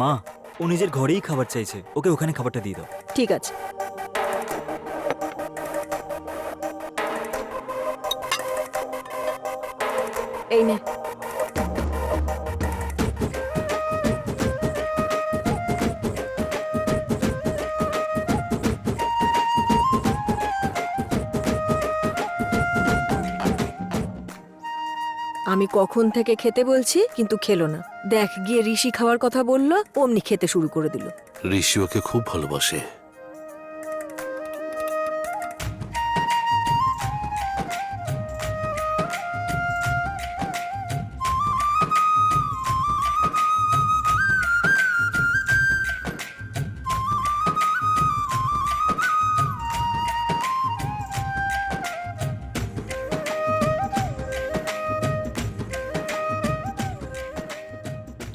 মা, ও নিজের ঘরেই খাবার চাইছে, ওকে ওখানে খাবারটা দিয়ে দাও। ঠিক আছে। এই নে। আমি কখন থেকে খেতে বলছি কিন্তু খেলো না। দেখ গিয়ে ঋষি খাওয়ার কথা বললো, অমনি খেতে শুরু করে দিল। ঋষি ওকে খুব ভালোবাসে।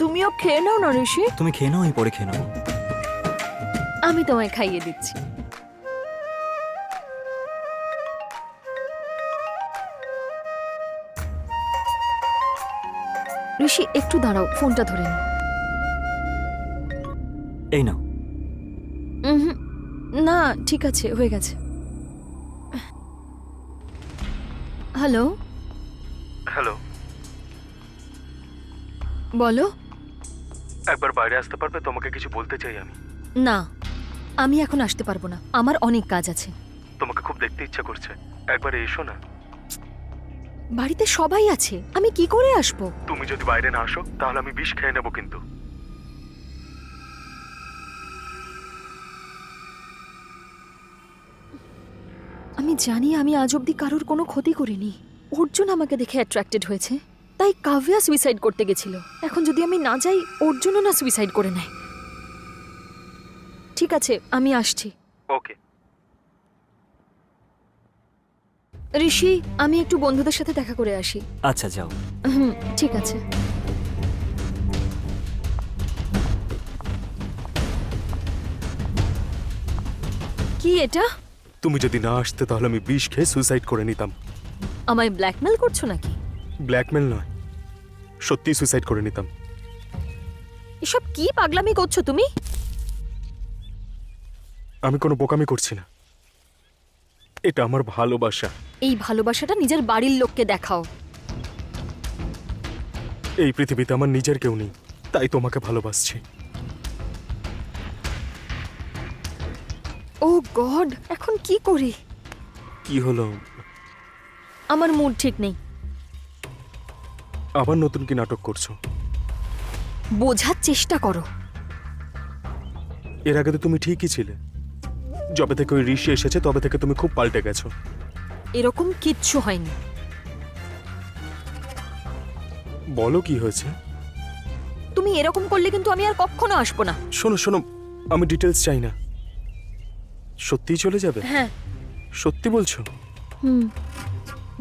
তুমিও খেয়ে নাও না ঋষি। তুমি খেয়ে নাও, আমি পরে খেয়ে নেবো। আমি তোমায় খাইয়ে দিচ্ছি। ঋষি একটু দাঁড়াও, ফোনটা ধরে নি। এই নাও। না ঠিক আছে, হয়ে গেছে। হ্যালো। হ্যালো, বলো। একবার বাইরে আসতে পারবে? তোমাকে কিছু বলতে চাই আমি। না, আমি এখন আসতে পারবো না, আমার অনেক কাজ আছে। তোমাকে খুব দেখতে ইচ্ছা করছে, একবার এসো না। বাড়িতে সবাই আছে, আমি কি করে আসবো? তুমি যদি বাইরে না আসো তাহলে আমি বিষ খেয়ে নেবো কিন্তু। আমি জানি আমি আজ অব্দি কারোর কোনো ক্ষতি করিনি। অর্জুন আমাকে দেখে অ্যাট্রাক্টেড হয়েছে, তাই কাব্যা সুইসাইড করতে গেছিল। এখন যদি আমি না যাই, অর্জুনও না সুইসাইড করে নেয়। ঠিক আছে, আমি আসছি। ওকে। ঋষি, আমি একটু বন্ধুদের সাথে দেখা করে আসি। আচ্ছা যাও। ঠিক আছে। কি এটা? তুমি যদি না আসতে তাহলে আমি বিষ খেয়ে সুইসাইড করে নিতাম। আমায় ব্ল্যাকমেল করছো নাকি? ব্ল্যাকমেল নয়, সত্যি সুইসাইড করে নিতাম। এসব কি পাগলামি করছো তুমি? আমি কোনো বোকামি করছি না, এটা আমার ভালোবাসা। এই ভালোবাসাটা নিজের বাড়ির লোককে দেখাও। এই পৃথিবীতে আমার নিজের কেউ নেই, তাই তোমাকে ভালোবাসছি। ও গড, এখন কি করি? কি হলো? আমার মুড ঠিক নেই। আবার নতুন কি নাটক করছো? বোঝার চেষ্টা করো। এর আগে তো তুমি ঠিকই ছিলে, যবে থেকে ওই ঋষি এসেছে তবে থেকে তুমি খুব পাল্টে গেছো। এরকম কিচ্ছু হয়নি। বলো কি হয়েছে? তুমি এরকম করলে কিন্তু আমি আর কখনো আসবো না। শোনো শোনো, আমি ডিটেলস চাই না। সত্যিই চলে যাবে? হ্যাঁ। সত্যি বলছো?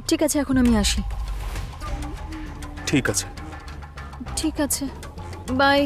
ঠিক আছে, এখন আমি আসি। ঠিক আছে। ঠিক আছে, বাই।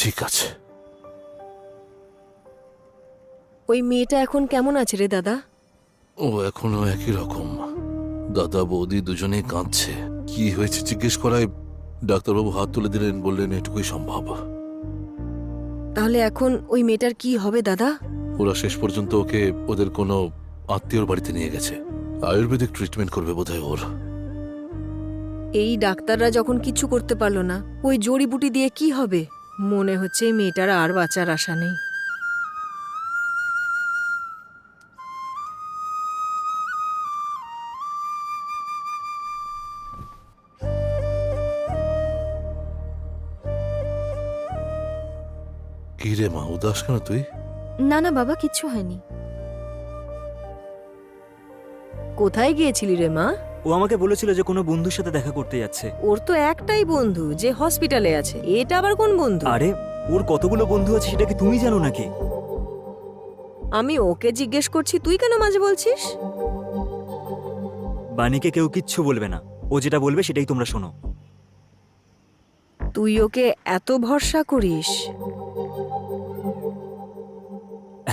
ঠিক আছে। ওই মেয়েটা এখন কেমন আছে রে দাদা? ও এখনো একই রকম। দাদা বৌদি দুজনেই কাঁদছে। কি হয়েছে জিজ্ঞেস করায় ডাক্তারবাবু হাত তুলে দিলেন, বললেন এটুকুই সম্ভব। তাহলে এখন ওই মেয়েটার কি হবে দাদা? ওরা শেষ পর্যন্ত ওকে ওদের কোনো আত্মীয়র বাড়িতে নিয়ে গেছে। আয়ুর্বেদিক ট্রিটমেন্ট করবে বোধহয় ওর। এই ডাক্তাররা যখন কিছু করতে পারলো না, ওই জড়িবুটি দিয়ে কি হবে? মনে হচ্ছে এই মেয়েটার আর বাঁচার আশা নেই। কি রে মা, উদাস কেন তুই? না না বাবা, কিচ্ছু হয়নি। কোথায় গিয়েছিলি রে মা? ও আমাকে বলেছিল যে কোনো বন্ধুর সাথে দেখা করতে যাচ্ছে। ওর তো একটাই বন্ধু যে হসপিটালে আছে, এটা আবার কোন বন্ধু? আরে ওর কতগুলো বন্ধু আছে সেটা কি তুমি জানো নাকি? আমি ওকে জিজ্ঞেস করছি, তুই কেন মাঝে বলছিস? বাণীকে কেউ কিচ্ছু বলবে না, ও যেটা বলবে সেটাই তোমরা শোনো। তুই ওকে এত ভরসা করিস?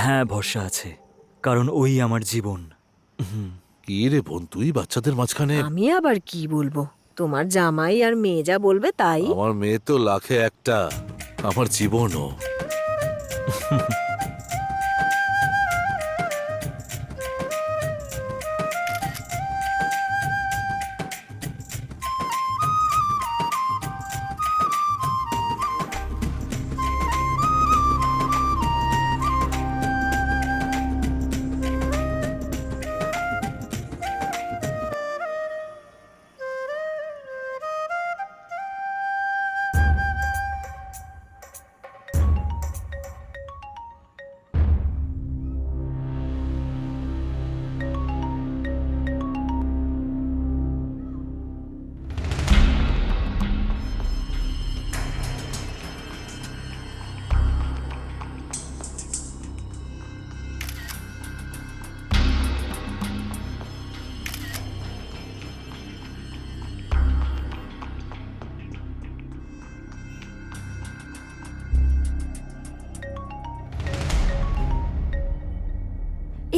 হ্যাঁ ভরসা আছে, কারণ ওই আমার জীবন। কি রে বোন, তুই বাচ্চাদের মাঝখানে? আমি আবার কি বলবো? তোমার জামাই আর মেয়ে যা বলবে তাই। আমার মেয়ে তো লাখে একটা, আমার জীবনও।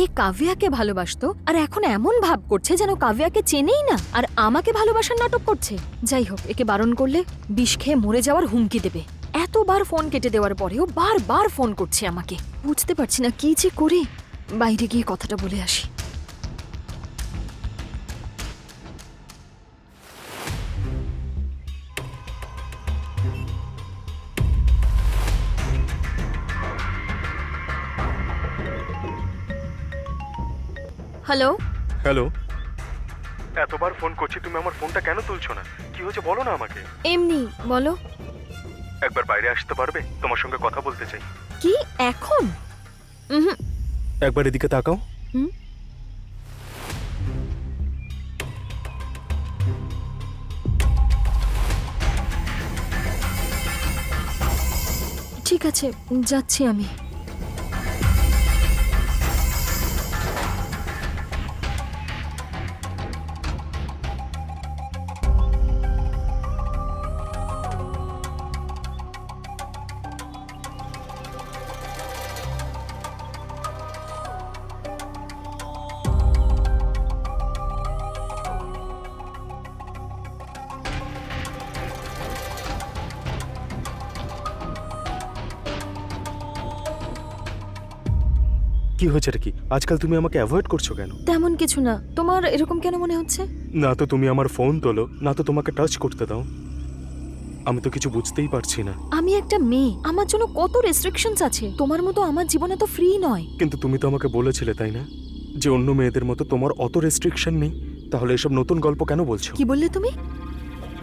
এ কাব্যাকে ভালোবাসতো আর এখন এমন ভাব করছে যেন কাব্যাকে চেনেই না আর আমাকে ভালোবাসার নাটক করছে। যাই হোক, একে বারণ করলে বিষ খেয়ে মরে যাওয়ার হুমকি দেবে। এতবার ফোন কেটে দেওয়ার পরেও বারবার ফোন করছে আমাকে। বুঝতে পারছি না কি যে করি। বাইরে গিয়ে কথাটা বলে আসি। হ্যালো। হ্যালো, এতবার ফোন করছি, তুমি আমার ফোনটা কেন তুলছো না? কি হয়েছে বলো না আমাকে। এমনি বলো। একবার বাইরে আসতে পারবে? তোমার সঙ্গে কথা বলতে চাই। কি এখন? একবার এদিকে তাকাও। হুম। ঠিক আছে, যাচ্ছি আমি। কি হয়েছে রে? কি আজকাল তুমি আমাকে অ্যাভয়েড করছো কেন? তেমন কিছু না। তোমার এরকম কেন মনে হচ্ছে? না তো তুমি আমার ফোন তোলো, না তো তোমাকে টাচ করতে দাও। আমি তো কিছু বুঝতেই পারছি না। আমি একটা মেয়ে, আমার জন্য কত রেস্ট্রিকশনস আছে। তোমার মতো আমার জীবনে তো ফ্রি নয়। কিন্তু তুমি তো আমাকে বলেছিলে, তাই না, যে অন্য মেয়েদের মতো তোমার অত রেস্ট্রিকশন নেই। তাহলে এসব নতুন গল্প কেন বলছো? কি বললে তুমি?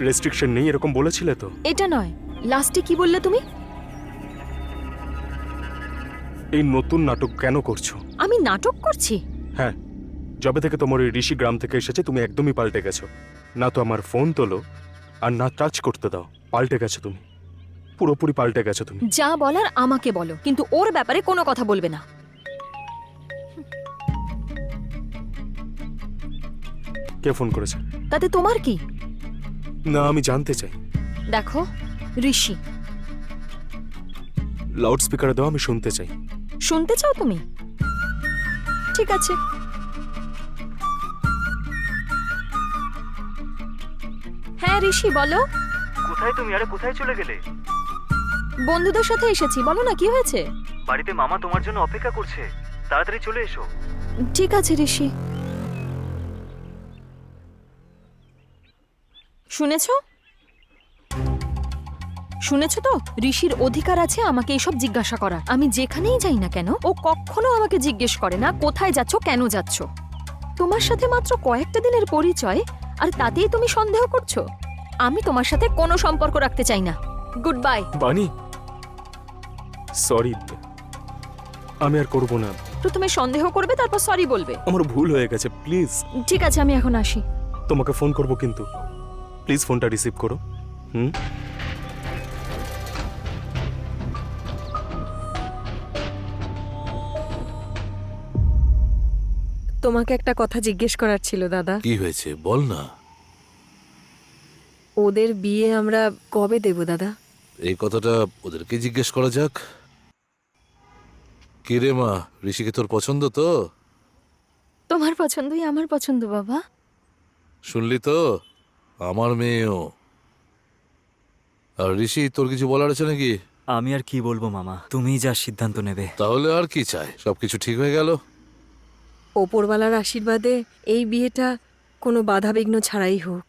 রেস্ট্রিকশন নেই এরকম বলেছিলে তো? এটা নয়, লাস্টে কি বললে তুমি? এই নতুন নাটক কেন করছো? আমি নাটক করছি? হ্যাঁ, যবে থেকে তোমার ওই ঋষি গ্রাম থেকে এসেছে তুমি একদমই পাল্টে গেছো। না তো আমার ফোন তোলো আর না টাচ করতে দাও। পাল্টে গেছো তুমি, পুরোপুরি পাল্টে গেছো তুমি। যা বলার আমাকে বলো, কিন্তু ওর ব্যাপারে কোনো কথা বলবে না। কে ফোন করেছে? তাতে তোমার কি? না, আমি জানতে চাই। দেখো, ঋষি। লাউড স্পিকারে দাও, আমি শুনতে চাই। শুনতে চাও তুমি? ঠিক আছে। হ্যাঁ ঋষি, বলো। কোথায় তুমি? আরে কোথায় চলে গেলে? বন্ধুদের সাথে এসেছি। বলো না, কি হয়েছে? বাড়িতে মামা তোমার জন্য অপেক্ষা করছে, তাড়াতাড়ি চলে এসো। ঠিক আছে ঋষি। শুনেছো? শুনেছো তো? ঋষির অধিকার আছে আমাকে এসব জিজ্ঞাসা করা। আমি যেখানেই যাই না কেন ও কখনো আমাকে জিজ্ঞেস করে না কোথায় যাচ্ছ, কেন যাচ্ছ। তোমার সাথে মাত্র কয়েকটা দিনের পরিচয় আর তাতেই তুমি সন্দেহ করছো? আমি তোমার সাথে কোনো সম্পর্ক রাখতে চাই না। Good bye. বানি, সরি, আমি আর করবো না। প্রথমে সন্দেহ করবে, তারপর সরি বলবে। আমার ভুল হয়ে গেছে, প্লিজ। ঠিক আছে, আমি এখন আসি। তোমাকে ফোন করব কিন্তু প্লিজ ফোনটা রিসিভ করো। হুম। তোমাকে একটা কথা জিজ্ঞেস করার ছিল দাদা। কি হয়েছে বল না। ওদের বিয়ে আমরা কবে দেব দাদা? এই কথাটা ওদেরকে জিজ্ঞেস করা যাক। কি রে মা, ঋষিকে তোর পছন্দ তো? তোমার পছন্দই আমার পছন্দ বাবা। শুনলি তো, আমার মেয়েও। আর ঋষি, তোর কিছু বলার আছে নাকি? আমি আর কি বলবো মামা, তুমিই যা সিদ্ধান্ত নেবে। তাহলে আর কি চাই, সবকিছু ঠিক হয়ে গেল। ওপরওয়ালার আশীর্বাদে এই বিয়েটা কোনো বাধাবিঘ্ন ছাড়াই হোক।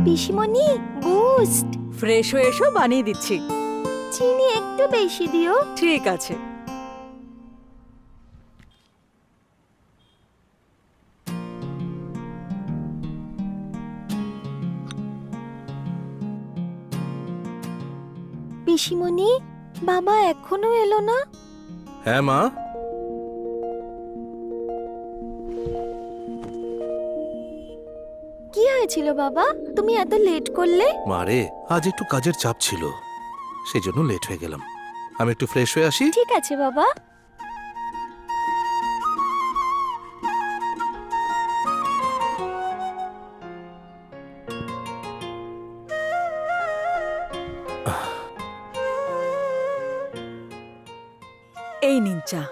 পিসিমণি বুস্ট। ফ্রেশ হয়ে এসো, বানিয়ে দিচ্ছি। চিনি একটু বেশি দিও। ঠিক আছে। পিসিমণি, বাবা এখনো এলো না? হ্যাঁ মা, কি হয়েছিল বাবা, তুমি এত লেট করলে? মারে আজ একটু কাজের চাপ ছিল, সেই জন্য লেট হয়ে গেলাম। আমি একটু ফ্রেশ হয়ে আসি। ঠিক আছে বাবা। এই নিন চা।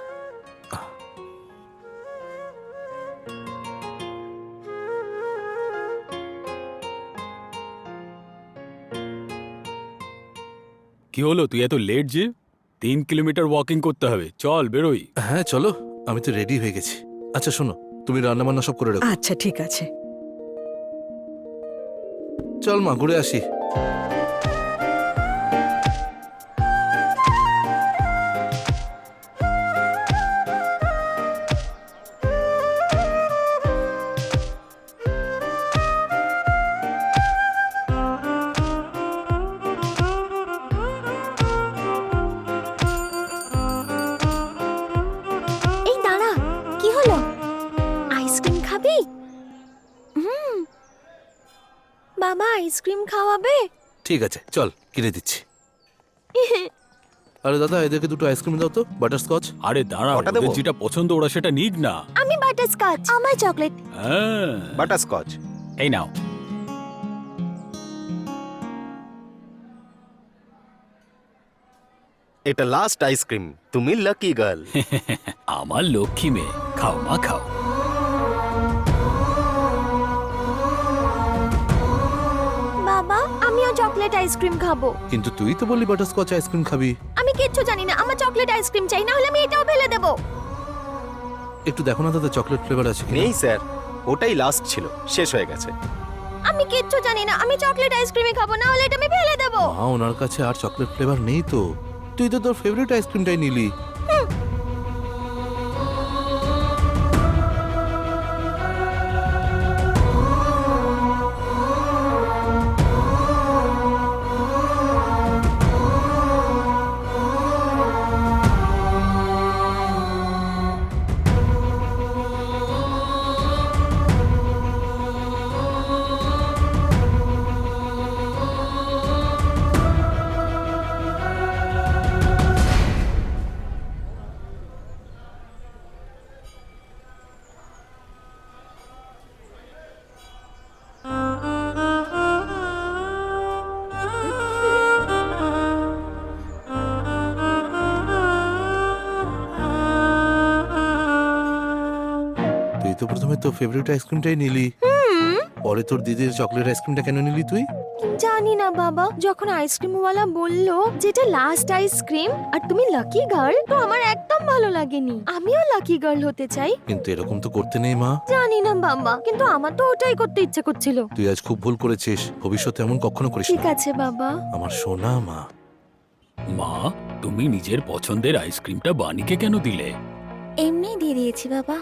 কি হলো, তুই এত লেট যে? 3 কিলোমিটার ওয়াকিং করতে হবে, চল বেরোই। হ্যাঁ চলো, আমি তো রেডি হয়ে গেছি। আচ্ছা শোনো, তুমি রান্না বান্না সব করে রাখো। আচ্ছা ঠিক আছে। চল মা, ঘুরে আসি। এই দাঁড়া, কি হলো? আইসক্রিম খাবি? বাবা আইসক্রিম খাওয়াবে? ঠিক আছে চল, কিনে দিচ্ছি। আরে দাদা, এদেরকে দুটো আইসক্রিম দাও তো, বাটারস্কচ। আরে দাঁড়া, কটা ওদের দেবো? যেটা পছন্দ ওরা সেটা নিক না। আমি বাটারস্কচ। আমার চকলেট। হ্যাঁ, বাটারস্কচ। এই নাও। এটা লাস্ট আইসক্রিম, তুমি লাকি গার্ল। আমার লক্ষ্মী মেয়ে, খাও মা খাও। বাবা আমিও চকলেট আইসক্রিম খাবো। কিন্তু তুই তো বললি বাটারস্কচ আইসক্রিম খাবি। আমি কিচ্ছু জানি না, আমার চকলেট আইসক্রিম চাই, না হলে আমি এটাও ফেলে দেবো। একটু দেখো না দাদা, চকলেট ফ্লেভার আছে কিনা। নেই স্যার, ওটাই লাস্ট ছিল, শেষ হয়ে গেছে। আমি কিচ্ছু জানি না, আমি চকলেট আইসক্রিমই খাবো, না হলে এটা আমি ফেলে দেবো। মা, ওনার কাছে আর চকলেট ফ্লেভার নেই তো। তুই তো তোর ফেভারিট আইসক্রিমটাই নিলি। তুই তো প্রথমে তোর ফেভারিট আইসক্রিমটাই নিলি, পরে তোর দিদির চকলেট আইসক্রিমটা কেন নিলি তুই? জানি না বাবা, যখন আইসক্রিমওয়ালা বললো যেটা লাস্ট আইসক্রিম আর তুমি লাকি গার্ল, তো আমার একদম ভালো লাগেনি। আমিও লাকি গার্ল হতে চাই। কিন্তু এরকম তো করতে নেই মা। জানি না বাবা, কিন্তু আমার তো ওটাই করতে ইচ্ছে করছিল। তুই আজ খুব ভুল করেছিস, ভবিষ্যতে এমন কখনো করিস ঠিক না। আছে বাবা। আমার সোনা মা। মা, তুমি নিজের পছন্দের আইসক্রিমটা বানিকে কেন দিলে? এমনি দিয়ে দিয়েছি বাবা।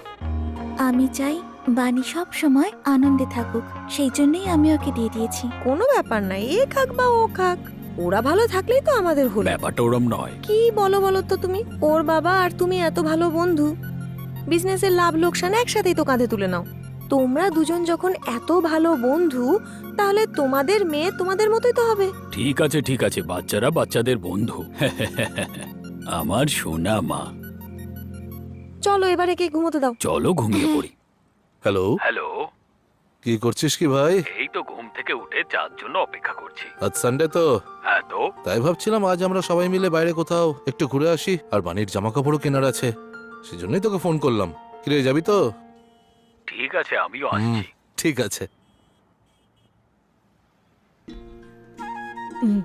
আমি চাই বানি সব সময় আনন্দে থাকুক, সেই জন্যই আমি ওকে দিয়ে দিয়েছি। কোনো ব্যাপার নাই, এ খাক বা ও খাক, ওরা ভালো থাকলেই তো আমাদের হলো। ব্যাপারটা ওরম নয়। কি বলো বলো তো তুমি? ওর বাবা আর তুমি এত ভালো বন্ধু, বিজনেসের লাভ লোকসান একসাথেই তো কাঁধে তুলে নাও। তোমরা দুজন যখন এত ভালো বন্ধু, তাহলে তোমাদের মেয়ে তোমাদের মতোই তো হবে। ঠিক আছে ঠিক আছে, বাচ্চারা বাচ্চাদের বন্ধু। আমার সোনা মা। চলো এবারে কে ঘুমোতে দাও। চলো ঘুমিয়ে পড়ি। হ্যালো, হ্যালো, কি করছিস কি ভাই? এই তো ঘুম থেকে উঠে চার জন্য অপেক্ষা করছি। আজ সানডে তো, হ্যাঁ তো তাই ভাবছিলাম আজ আমরা সবাই মিলে বাইরে কোথাও একটু ঘুরে আসি, আর বানির জামা কাপড়ও কেনার আছে, সেজন্যই তোকে ফোন করলাম। কিরে, যাবি তো? ঠিক আছে, আমিও হুম, আসছি। ঠিক আছে।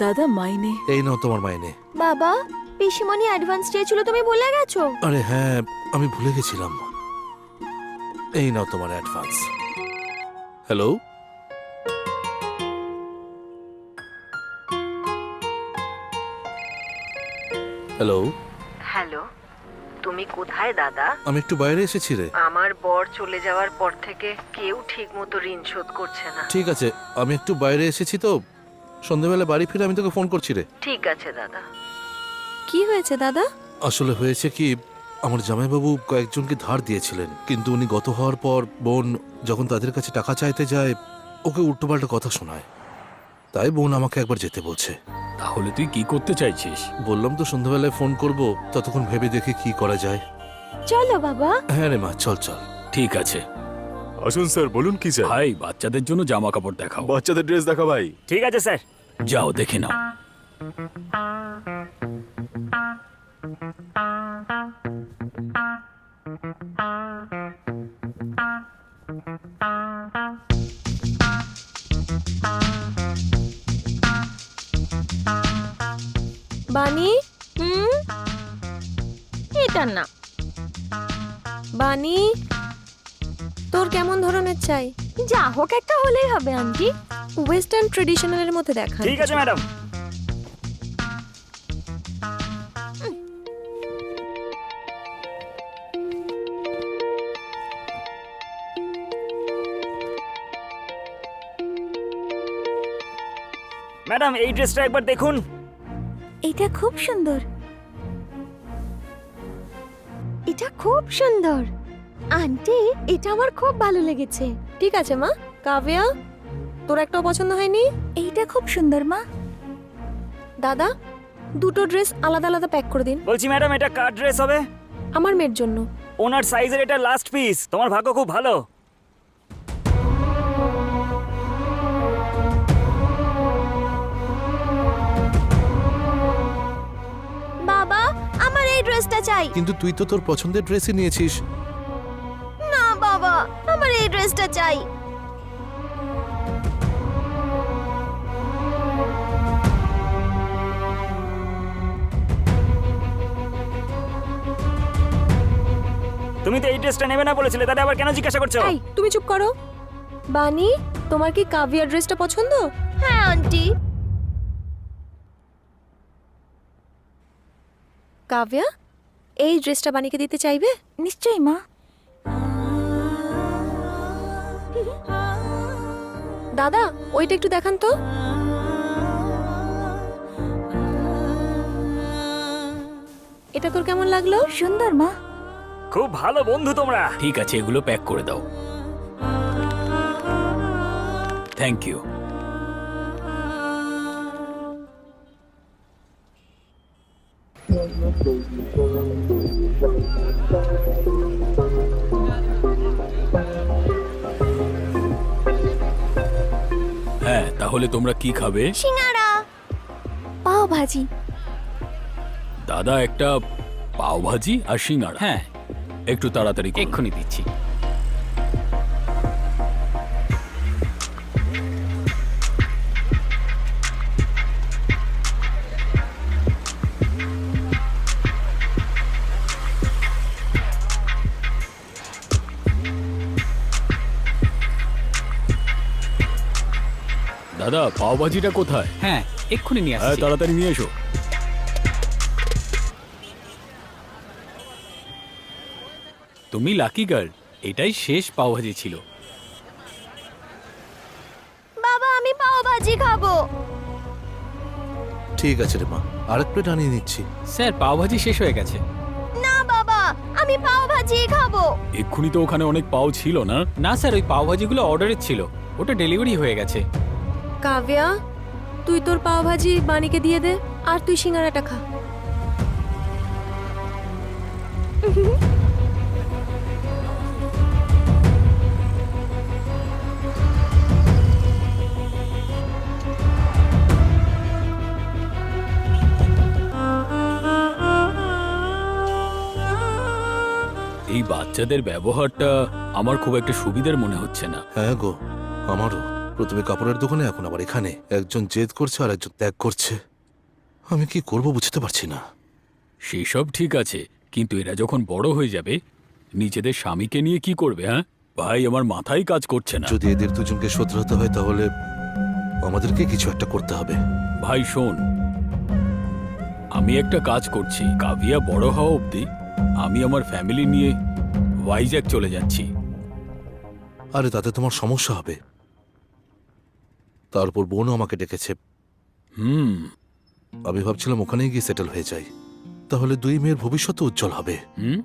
দাদা মাইনে। এই নাও তোমার মাইনে। বাবা পিসিমণি অ্যাডভান্স চেয়েছিল, তুমি ভুলে গেছো? আরে হ্যাঁ, আমি ভুলে গেছিলাম। এই নাও তোমার অ্যাডভান্স। হ্যালো, হ্যালো, হ্যালো, তুমি কোথায় দাদা? আমি একটু বাইরে এসেছি রে। আমার বর চলে যাওয়ার পর থেকে কেউ ঠিক মতো ঋণ শোধ করছে না। ঠিক আছে, আমি একটু বাইরে এসেছি তো, সন্ধ্যেবেলা বাড়ি ফিরে আমি তোকে ফোন করছি রে। ঠিক আছে দাদা। কি হয়েছে দাদা? আসলে হয়েছে কি, আমার জামাইবাবু কয়েকজনকে ধার দিয়েছিলেন, কিন্তু উনি গত হওয়ার পর বোন যখন তাদের কাছে টাকা চাইতে যায় ওকে উল্টোপাল্টা কথা শোনায়। তাই বোন আমাকে একবার যেতে বলছে। তাহলে তুই কি করতে চাইছিস? বললাম তো সন্ধ্যাবেলায় ফোন করব, ততক্ষণ ভেবে দেখি কি করা যায়। চলো বাবা। হ্যাঁ রে মা, চল চল। ঠিক আছে আসুন স্যার, বলুন কি চাই? ভাই, বাচ্চাদের জন্য জামা কাপড় দেখাও। বাচ্চাদের ড্রেস দেখা ভাই। ঠিক আছে স্যার। যাও দেখে নাও। বানি, এটা না। বানি, তোর কেমন ধরনের চাই? যা হোক একটা হলেই হবে আন্টি। ওয়েস্টার্ন ট্রেডিশনালের মধ্যে দেখা। ঠিক আছে ম্যাডাম। ম্যাডাম এই ড্রেসটা একবার দেখুন। এটা খুব সুন্দর। এটা খুব সুন্দর আন্টি, এটা আমার খুব ভালো লেগেছে। ঠিক আছে মা। কাব্যা, তোর একটাও পছন্দ হয়নি? এইটা খুব সুন্দর মা। দাদা, দুটো ড্রেস আলাদা আলাদা প্যাক করে দিন। বলছি ম্যাডাম এটা কার ড্রেস হবে? আমার মেয়ের জন্য। ওনার সাইজের এটা লাস্ট পিস। তোমার ভাগ্য খুব ভালো। বাবা, আমার এই ড্রেসটা চাই। কিন্তু তুই তো তোর পছন্দের ড্রেসই নিয়েছিস। না বাবা, আমার এই ড্রেসটা চাই। তুমি তো এই ড্রেসটা নেবে না বলেছিলে, তাহলে আবার কেন জিজ্ঞাসা করছো? এই, তুমি চুপ করো। বানি, তোমার কি কাব্যার ড্রেসটা পছন্দ? হ্যাঁ আন্টি। কাব্যা, এই ড্রেসটা বানিকে দিতে চাইবে? নিশ্চয়ই মা। দাদা, ওইটা একটু দেখান তো। এটা তোর কেমন লাগলো? সুন্দর মা। খুব ভালো বন্ধু তোমরা। ঠিক আছে, এগুলো প্যাক করে দাও। Thank you. হ্যাঁ, তাহলে তোমরা কি খাবে? সিঙ্গারা, পাও ভাজি। দাদা একটা পাও ভাজি আর সিঙ্গাড়া। হ্যাঁ, একটু তাড়াতাড়ি এক্ষুনি দিচ্ছি। দাদা, পাও ভাজিটা কোথায়? হ্যাঁ, এক্ষুনি নিয়ে হ্যাঁ, আসছি। তাড়াতাড়ি নিয়ে এসো। তুমি লাকি গার্ল। এটাই শেষ পাও ভাজি ছিল। বাবা, আমি পাও ভাজি খাবো। ঠিক আছে রে মা, আরেক প্লেট আনিয়ে নিচ্ছি। স্যার, পাও ভাজি শেষ হয়ে গেছে। না বাবা, আমি পাও ভাজি খাবো। এক্ষুনি তো ওখানে অনেক পাও ছিল না? না স্যার, ওই পাও ভাজিগুলো অর্ডারের ছিল, ওটা ডেলিভারি হয়ে গেছে। কাব্যা, তুই তোর পাও ভাজি বানিকে দিয়ে দে, আর তুই সিঙ্গারাটা খা। এই বাচ্চাদের ব্যবহারটা আমার খুব একটা সুবিধার মনে হচ্ছে না। হ্যাঁ গো, আমারও। প্রথমে কাপড়ের দোকানে, এখন আবার এখানে। একজন জেদ করছে আর একজন ত্যাগ করছে। আমি কি করব বুঝতে পারছি না। সেসব ঠিক আছে, কিন্তু এরা যখন বড় হয়ে যাবে, নিজেদের স্বামীকে নিয়ে কি করবে? হ্যাঁ ভাই, আমার মাথায় কাজ করছে না। যদি এদের দুজনকে শোধরাতে হয় তাহলে আমাদেরকে কিছু একটা করতে হবে। ভাই শোন, আমি একটা কাজ করছি। কাভিয়া বড় হওয়া অবধি আমি আমার ফ্যামিলি নিয়ে ভাইজ্যাক চলে যাচ্ছি। আরে তাতে তোমার সমস্যা হবে। তারপর বোনও আমাকে ডেকেছে। হুম। আমি ভাবছিলাম ওখানেই গিয়ে সেটেল হয়ে যাই, তাহলে দুই মেয়ের ভবিষ্যৎ উজ্জ্বল হবে। হুম,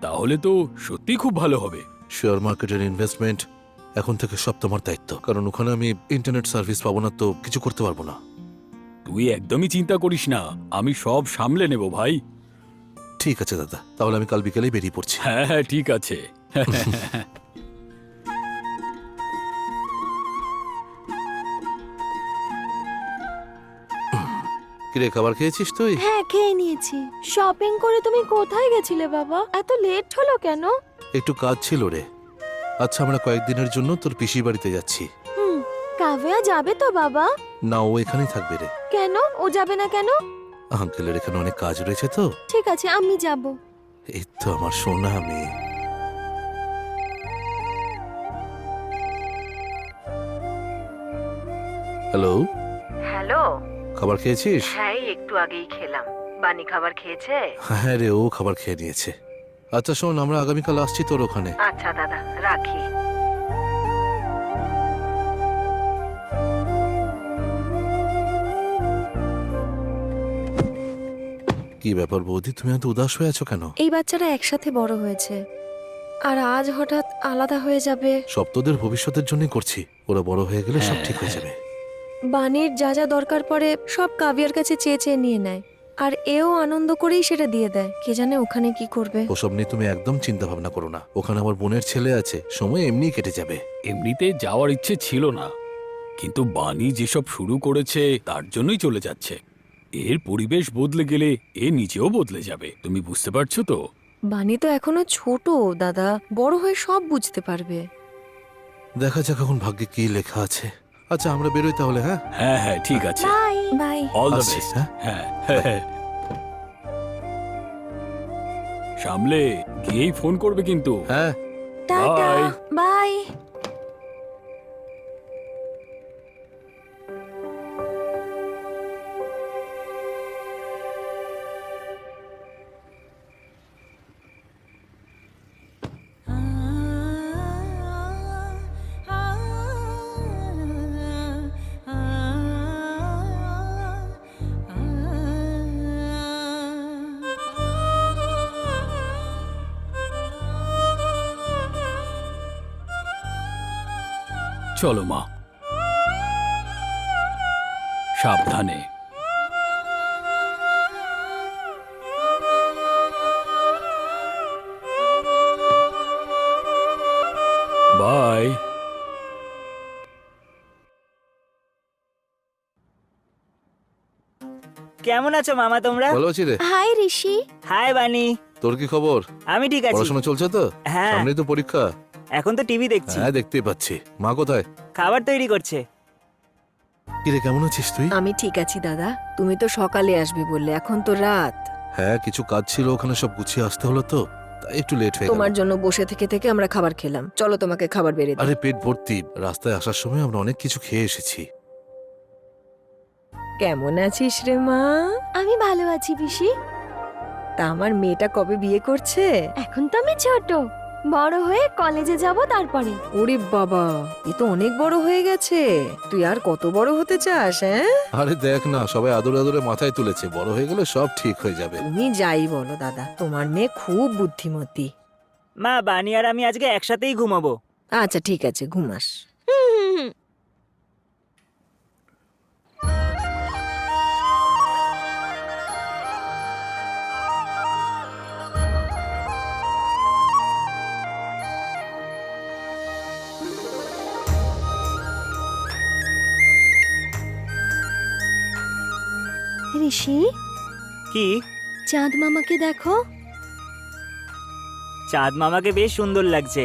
তাহলে তো সত্যি খুব ভালো হবে। শেয়ার মার্কেটের ইনভেস্টমেন্ট এখন থেকে সব তোমার দায়িত্ব, কারণ ওখানে আমি ইন্টারনেট সার্ভিস পাবো না, তো কিছু করতে পারবো না। তুই একদমই চিন্তা করিস না, আমি সব সামলে নেব ভাই। ঠিক আছে দাদা, তাহলে আমি কাল বিকেলেই বেরিয়ে পড়ছি। হ্যাঁ হ্যাঁ, ঠিক আছে। কিরে, খাবার খেয়েছিস তুই? হ্যাঁ, খেয়ে নিয়েছি। শপিং করে তুমি কোথায় গেছিলে বাবা? এত লেট হলো কেন? একটু কাজ ছিল রে। আচ্ছা, আমরা কয়েকদিনের জন্য তোর পিসির বাড়িতে যাচ্ছি। কাভিয়া যাবে তো বাবা? না, ও এখানেই থাকবে রে। কেন ও যাবে না কেন? আঙ্কেলের এখানে অনেক কাজ রয়েছে তো। ঠিক আছে, আমি যাব। এই তো আমার সোনা মেয়ে। Hello, hello. খাবার খেয়েছিস? হ্যাঁ, একটু আগেই খেলাম। বানি খাবার খেয়েছে? হ্যাঁ রে, ও খাবার খেয়ে নিয়েছে। আচ্ছা শোন, আমরা আগামীকাল আসছি তোর ওখানে। আচ্ছা দাদা, রাখি। কি ব্যাপার বৌদি, তুমি এত উদাস হয়ে আছো কেন? এই বাচ্চারা একসাথে বড় হয়েছে, আর আজ হঠাৎ আলাদা হয়ে যাবে। সব তোদের ভবিষ্যতের জন্যই করছি, ওরা বড় হয়ে গেলে সব ঠিক হয়ে যাবে। বানির যা যা দরকার পড়ে সব কাভিয়ার কাছে চেয়ে চেয়ে নিয়ে নেয়, আর এও আনন্দ করেই সেটা দিয়ে দেয়। কে জানে ওখানে কি করবে। ওসব নিয়ে তুমি একদম চিন্তা ভাবনা করো না, ওখানে আমার বোনের ছেলে আছে, সময় এমনিই কেটে যাবে। এমনিতে যাওয়ার ইচ্ছে ছিল না, কিন্তু বানি যেসব শুরু করেছে তার জন্যই চলে যাচ্ছে। এর পরিবেশ বদলে গেলে এ নিজেও বদলে যাবে, তুমি বুঝতে পারছো তো? বানি তো এখনো ছোট দাদা, বড় হয়ে সব বুঝতে পারবে। দেখা যাক এখন ভাগ্যে কি লেখা আছে। আচ্ছা, আমরা বেরোই তাহলে। হ্যাঁ হ্যাঁ হ্যাঁ, ঠিক আছে। Bye bye. অল দ্য আসছি, বেস্ট। হ্যাঁ? হ্যাঁ হ্যাঁ। সামলে গিয়েই ফোন করবে কিন্তু। হ্যাঁ। টাটা। Bye. বাই। চলো মা, সাবধানে। বাই। কেমন আছো মামা তোমরা? ভালো আছি রে। হাই ঋষি। হাই বানি। তোর কি খবর? আমি ঠিক আছি। পড়াশোনা চলছে তো? হ্যাঁ, সামনেই তো পরীক্ষা। এখন তো টিভি দেখছি। হ্যাঁ, দেখতেই পাচ্ছি। মা কোথায়? খাবার তৈরি করছে। কিরে, কেমন আছিস তুই? আমি ঠিক আছি দাদা, তুমি তো সকালে আসবে বললে, এখন তো রাত। হ্যাঁ, কিছু কাজ ছিল, ওখানে সব গুছিয়ে আসতে হলো তো, তাই একটু লেট হয়ে গেল। তোমার জন্য বসে থেকে থেকে আমরা খাবার খেলাম, চলো তোমাকে খাবার বেড়ে দিই। আরে পেট ভর্তি, রাস্তায় আসার সময় আমরা অনেক কিছু খেয়ে এসেছি। কেমন আছিস রে মা? আমি ভালো আছি পিসি। তা আমার মেয়েটা কবে বিয়ে করছে? এখন তো আমি ছোট, বড় হয়ে কলেজে যাব তারপরে। ওরে বাবা, এ তো অনেক বড় হয়ে গেছে। তুই আর কত বড় হতে চাস? হ্যাঁ, আরে দেখ না, সবাই আদরে আদরে মাথায় তুলেছে, বড় হয়ে গেলে সব ঠিক হয়ে যাবে। তুমি যাই বলো দাদা, তোমার মেয়ে খুব বুদ্ধিমতী। মা, বানি আর আমি আজকে একসাথেই ঘুমাবো। আচ্ছা ঠিক আছে, ঘুমাস। ঋষি, কি? চাঁদ মামাকে দেখো। চাঁদ মামাকে বেশ সুন্দর লাগছে।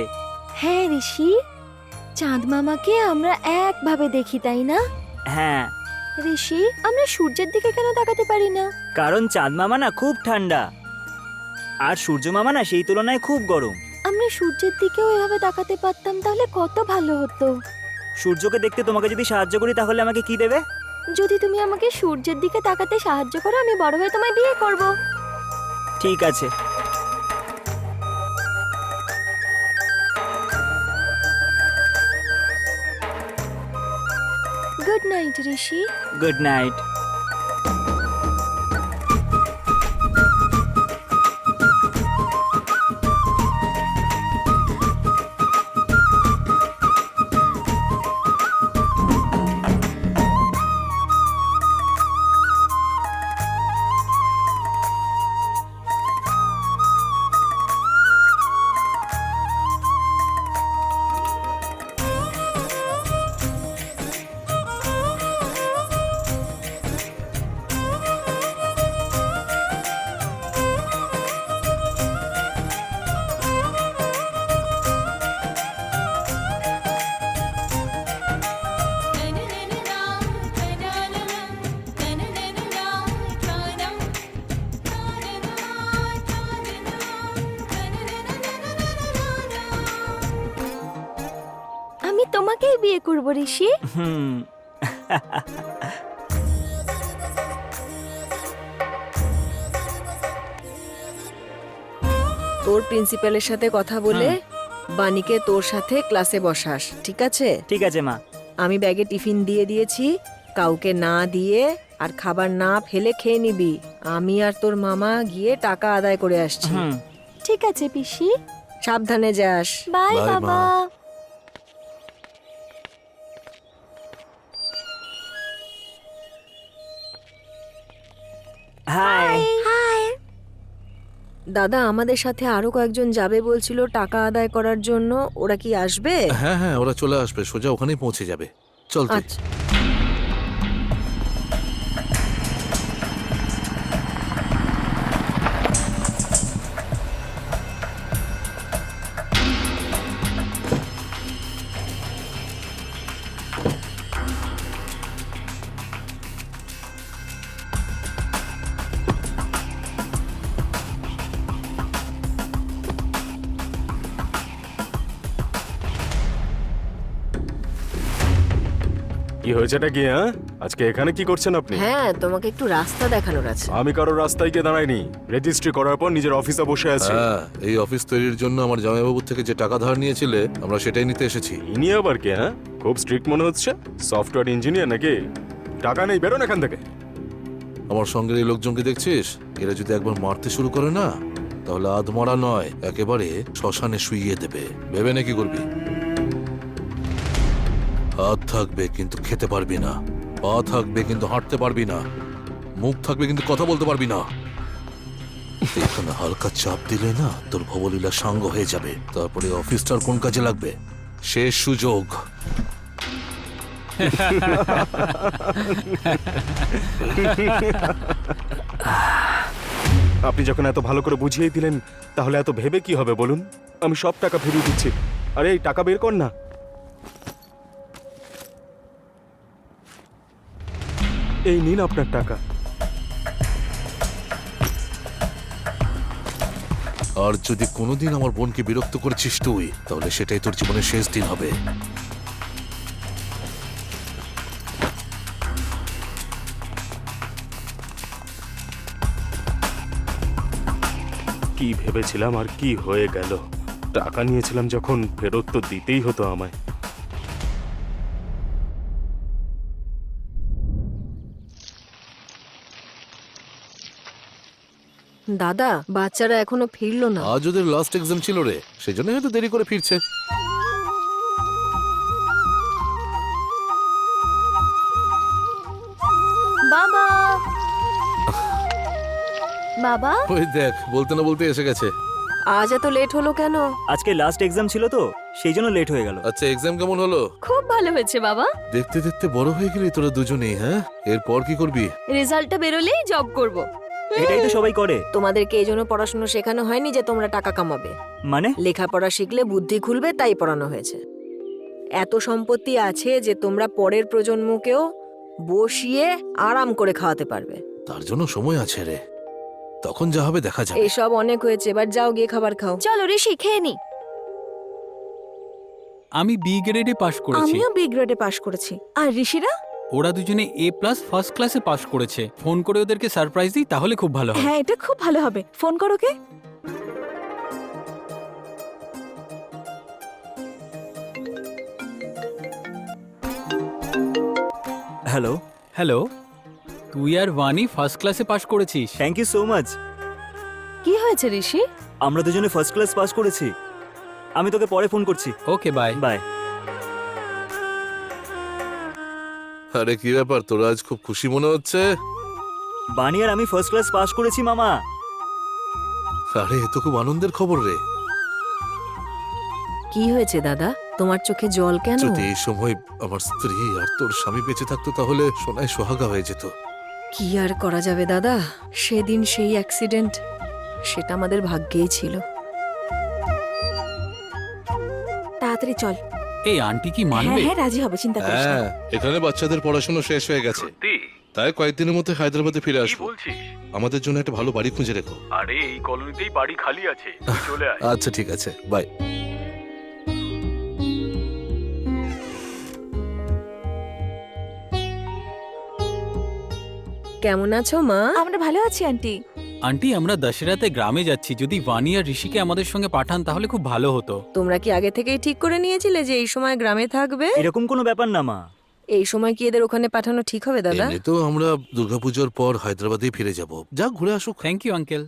হ্যাঁ ঋষি, চাঁদ মামাকে আমরা একভাবে দেখি, তাই না? হ্যাঁ, ঋষি, আমরা সূর্যের দিকে কেন তাকাতে পারি না? কারণ চাঁদ মামা না খুব ঠান্ডা, আর সূর্য মামা না সেই তুলনায় খুব গরম। আমরা সূর্যের দিকেও এভাবে তাকাতে পারতাম, তাহলে কত ভালো হতো। সূর্যকে দেখতে তোমাকে যদি সাহায্য করি তাহলে আমাকে কি দেবে? যদি তুমি আমাকে সূর্যের দিকে তাকাতে সাহায্য করো, আমি বড় হয়ে তোমায় বিয়ে করব। ঠিক আছে। Good night Rishi. Good night. তোমাকেই বিয়ে করব ঋষি। হুম। তোর প্রিন্সিপালের সাথে কথা বলে বানিকে তোর সাথে ক্লাসে বসাস, ঠিক আছে? ঠিক আছে মা। আমি ব্যাগে টিফিন দিয়ে দিয়েছি, কাউকে না দিয়ে আর খাবার না ফেলে খেয়ে নিবি। আমি আর তোর মামা গিয়ে টাকা আদায় করে আসছি। হুম। ঠিক আছে পিসি, সাবধানে যাস। বাই Bye, বাবা। মা। হাই। দাদা, আমাদের সাথে আরো কয়েকজন যাবে বলছিল টাকা আদায় করার জন্য, ওরা কি আসবে? হ্যাঁ হ্যাঁ, ওরা চলে আসবে, সোজা ওখানেই পৌঁছে যাবে। চল তুই। আচ্ছা। কি হয়েছেটা কি? হ্যাঁ, আজকে এখানে কি করছেন আপনি? হ্যাঁ, তোমাকে একটু রাস্তা দেখানোর আছে। আমি কারো রাস্তায় গিয়ে দাঁড়াইনি, রেজিস্ট্রি করার পর নিজের অফিসে বসে আছি। হ্যাঁ, এই অফিস তৈরির জন্য আমার জামাইবাবুর থেকে যে টাকা ধার নিয়েছিলে আমরা সেটাই নিতে এসেছি। ইনি আবার কে? হ্যাঁ, খুব স্ট্রিক্ট মনে হচ্ছে। সফটওয়্যার ইঞ্জিনিয়ার নাকি? টাকা নেই, বেরোন এখান থেকে। আমার সঙ্গের এই লোকজনকে দেখছিস? এরা যদি একবার মারতে শুরু করে না, তাহলে আধমরা নয়, একেবারে শ্মশানে শুইয়ে দেবে। ভেবে নে কি করবি। হাত থাকবে কিন্তু খেতে পারবি না, পা থাকবে কিন্তু হাঁটতে পারবি না, মুখ থাকবে কিন্তু কথা বলতে পারবি না। এখানে হালকা চাপ দিলে না তোর ভবলীলা সাঙ্গ হয়ে যাবে। তারপরে অফিসটার কোন কাজে লাগবে? শেষ সুযোগ। আপনি যখন এত ভালো করে বুঝিয়ে দিলেন, তাহলে এত ভেবে কি হবে বলুন? আমি সব টাকা ফিরিয়ে দিচ্ছি। আরে এই টাকা বের কর না। এই নিন আপনার টাকা। আর যদি কোনোদিন আমার বোনকে বিরক্ত করেছিস তুই, তাহলে সেটাই তোর জীবনের শেষ দিন হবে। কি ভেবেছিলাম আর কি হয়ে গেল? টাকা নিয়েছিলাম যখন, ফেরত তো দিতেই হতো আমায়। দাদা, বাচ্চারা এখনো ফিরলো না। আজ ওদের লাস্ট এক্সাম ছিল রে, সেই জন্য হয়তো দেরি করে ফিরছে। বাবা, বাবা, ওই দেখ, বলতে না বলতে এসে গেছে। আজ এত লেট হলো কেন? আজকে লাস্ট এক্সাম ছিল তো, সেই জন্য লেট হয়ে গেল। আচ্ছা, এক্সাম কেমন হলো? খুব ভালো হয়েছে বাবা। দেখতে দেখতে বড় হয়ে গেলি তোরা দুজনেই। হ্যাঁ, এরপর কি করবি? রেজাল্টটা বেরোলেই জব করব। এটাই তো সবাই করে। তোমাদেরকে এই জন্য পড়াশোনা শেখানো হয়নি যে তোমরা টাকা কামাবে। মানে? লেখাপড়া শিখলে বুদ্ধি খুলবে, তাই পড়ানো হয়েছে। এত সম্পত্তি আছে যে তোমরা পরের প্রজন্মকেও বসিয়ে আরাম করে খাওয়াতে পারবে। তার জন্য সময় আছে রে, তখন যা হবে দেখা যাবে। এসব অনেক হয়েছে, এবার যাও গিয়ে খাবার খাও। চলো ঋষি, খেয়ে নি। আমি বি গ্রেডে পাশ করেছি। আমিও বি গ্রেডে পাশ করেছি। আর ঋষিরা? ওরা দুজনে এ প্লাস ফার্স্ট ক্লাসে পাশ করেছে। ফোন করে ওদেরকে সারপ্রাইজ দিই, তাহলে খুব ভালো হয়। হ্যাঁ, এটা খুব ভালো হবে। ফোন করো কে? হ্যালো। হ্যালো, তুই আর বানি ফার্স্ট ক্লাসে পাশ করেছিস। Thank you so much. কি হয়েছে ঋষি? আমরা দুজনে ফার্স্ট ক্লাস পাস করেছি। আমি তোকে পরে ফোন করছি। ওকে, বাই। বাই। আরে কি ব্যাপার, তোরা আজ খুব খুশি মনে হচ্ছে? বানি আর আমি ফার্স্ট ক্লাস পাস করেছি মামা। আরে এ তো খুব আনন্দের খবর রে। কি হয়েছে দাদা, তোমার চোখে জল কেন? যদি এই সময় আমার স্ত্রী আর তোর স্বামী বেঁচে থাকতো, তাহলে সোনায় সোহাগা হয়ে যেত। কি আর করা যাবে দাদা, সেদিন সেই অ্যাক্সিডেন্ট, সেটা আমাদের ভাগ্যেই ছিল। তাড়াতাড়ি চল। এই আন্টি কি হ্যাঁ মানবে? হ্যাঁ, রাজি হবে, চিন্তা করিস না। হ্যাঁ, এখানে বাচ্চাদের পড়াশোনা শেষ হয়ে গেছে, তাই কয়েকদিনের মধ্যে হায়দ্রাবাদে ফিরে আসবো। আমাদের জন্য একটা ভালো বাড়ি খুঁজে রেখো। আরে এই কলোনিতেই বাড়ি খালি আছে, চলে আয়। আচ্ছা ঠিক আছে, বাই। কেমন আছো মা? আমরা ভালো আছি আন্টি। আন্টি আমরা দশেরাতে গ্রামে যাচ্ছি, যদি বানি আর ঋষিকে আমাদের সঙ্গে পাঠান তাহলে খুব ভালো হতো। তোমরা কি আগে থেকেই ঠিক করে নিয়েছিলে যে এই সময় গ্রামে থাকবে? এরকম কোনো ব্যাপার না মা। এই সময় কি এদের ওখানে পাঠানো ঠিক হবে দাদা? এমনিতেও আমরা দুর্গাপুজোর পর হায়দ্রাবাদেই ফিরে যাব, যা ঘুরে আসুক। Thank you uncle.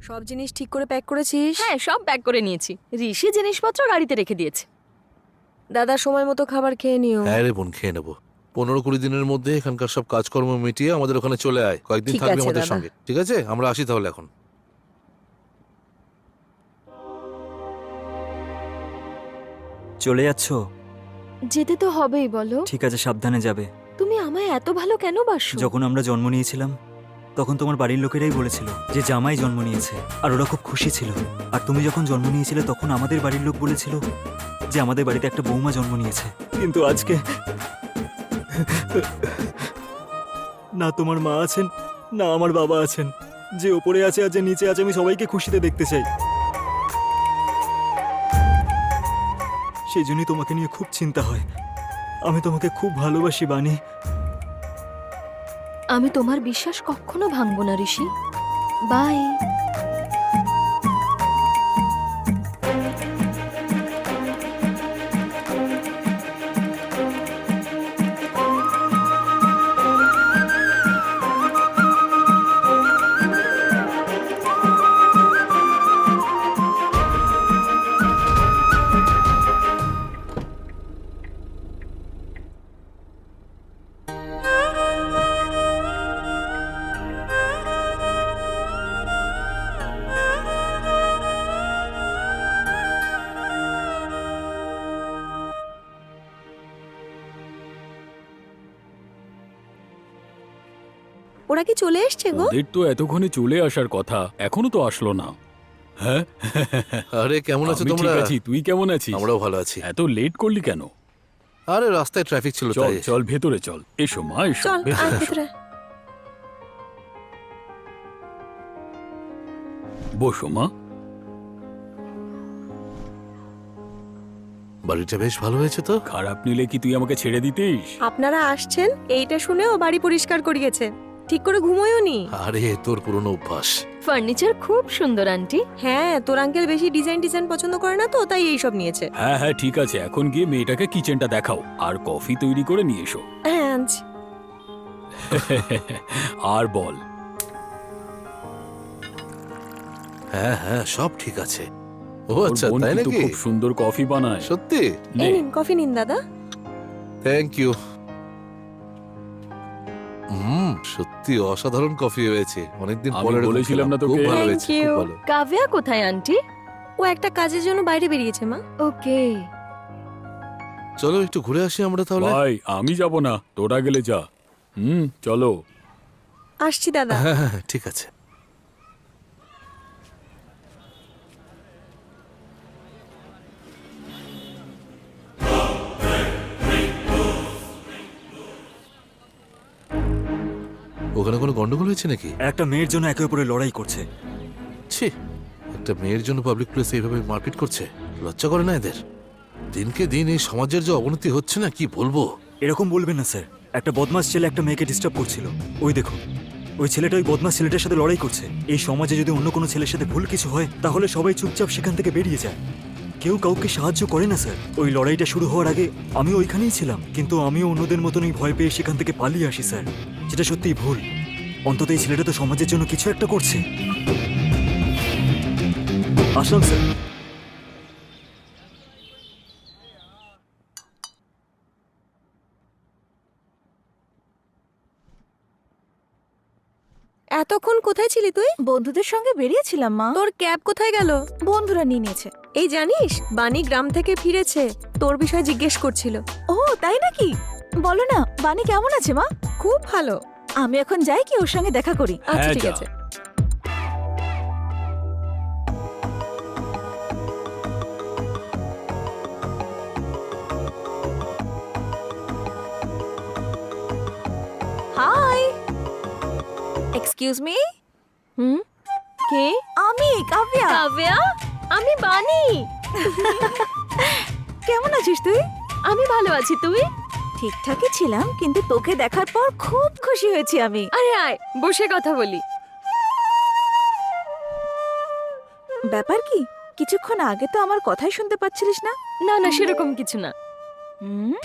সব জিনিস ঠিক করে প্যাক করেছিস? হ্যাঁ, সব প্যাক করে নিয়েছি। ঋষি জিনিসপত্র গাড়িতে রেখে দিয়েছে। দাদা সময় মতো খাবার খেয়ে নিও। হ্যাঁ রে বোন, খেয়ে নেবো। 15-20 দিনের মধ্যে এখানকার সব কাজকর্ম মিটিয়ে আমাদের ওখানে চলে আয়, কয়েকদিন ঠিক থাকবি আছে, আমাদের দাদা। সঙ্গে। ঠিক আছে, আমরা আসি তাহলে এখন। চলে যাচ্ছ? যেতে তো হবেই বলো। ঠিক আছে, সাবধানে যাবে। তুমি আমায় এত ভালো কেন বাসো? যখন আমরা জন্ম নিয়েছিলাম তখন তোমার বাড়ির লোকেরাই বলেছিল যে জামাই জন্ম নিয়েছে, আর ওরা খুব খুশি ছিল। আর তুমি যখন জন্ম নিয়েছিলে তখন আমাদের বাড়ির লোক বলেছিল যে আমাদের বাড়িতে একটা বৌমা জন্ম নিয়েছে। কিন্তু আজকে না তোমার মা আছেন, না আমার বাবা আছেন। যে ওপরে আছে আর যে নিচে আছে, আমি সবাইকে খুশিতে দেখতে চাই। সেই জন্যই তোমাকে নিয়ে খুব চিন্তা হয়। আমি তোমাকে খুব ভালোবাসি বানি। আমি তোমার বিশ্বাস কখনো ভাঙবো না ঋষি। বাই। ওরা কি চলে এসছে গো? ওদের তো এতক্ষণে চলে আসার কথা, এখনো তো আসলো না। হ্যাঁ, আরে কেমন আছো আমি তোমরা? ঠিক আছি, তুই কেমন আছিস? আমরাও ভালো আছি। এত লেট করলি কেন? আরে রাস্তায় ট্রাফিক ছিল চল তাই। চল ভেতরে চল, এসো মা এসো, চল ভেতরে আয় এসো। ভেতরে। বসো মা। বাড়িটা বেশ ভালো হয়েছে তো। খারাপ নিলে কি তুই আমাকে ছেড়ে দিতিস? আপনারা আসছেন এইটা শুনে ও বাড়ি পরিষ্কার করিয়েছে। ঠিক করে ঘুমোয়ও নি। আরে তোর পুরনো অভ্যাস। ফার্নিচার খুব সুন্দর আন্টি। হ্যাঁ, তোর আঙ্কেল বেশি ডিজাইন পছন্দ করে না তো, তাই এইসব নিয়েছে। হ্যাঁ হ্যাঁ ঠিক আছে, এখন গিয়ে মেয়েটাকে কিচেনটা দেখাও আর কফি তৈরি করে নিয়ে এসো। হ্যাঁ আনছি। আর বল। হ্যাঁ হ্যাঁ, সব ঠিক আছে। ও ওর আচ্ছা, বোন তাই কিন্তু নাকি? খুব সুন্দর কফি বানায়। সত্যি? নে। এই নিন কফি নিন দাদা। Thank you. সত্যি অসাধারণ কফি হয়েছে। অনেকদিন আমি পরে এরকম বলেছিলাম খেলাম। না তোকে? খুব ভালো Thank হয়েছে, খুব you. ভালো। কাব্যা কোথায় আন্টি? ও একটা কাজের জন্য বাইরে বেরিয়েছে মা। ওকে। চলো একটু ঘুরে আসি আমরা তাহলে। ভাই আমি যাব না, তোরা গেলে যা। চলো। আসছি দাদা। হ্যাঁ হ্যাঁ হ্যাঁ, ঠিক আছে। ওখানে কোনো গন্ডগোল হয়েছে নাকি? একটা মেয়ের জন্য একে অপরে লড়াই করছে। ছি, একটা মেয়ের জন্য পাবলিক প্লেসে এইভাবে মারপিট করছে, লজ্জা করে না এদের? দিনকে দিন এই সমাজের যে অবনতি হচ্ছে না, কি বলবো। এরকম বলবেন না স্যার। একটা বদমাস ছেলে একটা মেয়েকে ডিস্টার্ব করছিল। ওই দেখুন, ওই ছেলেটা ওই বদমাস ছেলেটার সাথে লড়াই করছে। এই সমাজে যদি অন্য কোনো ছেলের সাথে ভুল কিছু হয় তাহলে সবাই চুপচাপ সেখান থেকে বেরিয়ে যায়। কেউ কাউকে সাহায্য করে না স্যার। ওই লড়াইটা শুরু হওয়ার আগে আমিও ওইখানেই ছিলাম, কিন্তু আমিও অন্যদের মতনই ভয় পেয়ে সেখান থেকে পালিয়ে আসি স্যার। যেটা সত্যিই ভুল। অন্তত এই ছেলেটা তো সমাজের জন্য কিছু একটা করছে। আসলাম স্যার। এতক্ষণ কোথায় ছিলি তুই? বন্ধুদের সঙ্গে বেরিয়েছিলাম মা। তোর ক্যাব কোথায় গেল? বন্ধুরা নিয়ে নিয়েছে। এই জানিস, বানি গ্রাম থেকে ফিরেছে, তোর বিষয়ে জিজ্ঞেস করছিল। ও তাই নাকি? বলো না, বানি কেমন আছে মা? খুব ভালো। আমি এখন যাই কি ওর সঙ্গে দেখা করি? আচ্ছা হ্যাঁ, ঠিক যা। আছে। Hi, excuse me. কে? আমি কাব্যা। কাব্যা, আমি বানি। কেমন আছিস তুই? আমি ভালো আছি, তুই? ঠিকঠাকই ছিলাম, কিন্তু তোকে দেখার পর খুব খুশি হয়েছি আমি। আরে আয় বসে কথা বলি। ব্যাপার কি? কিছুক্ষণ আগে তো আমার কথাই শুনতে পাচ্ছিলিস না। না না সেরকম কিছু না। হুম,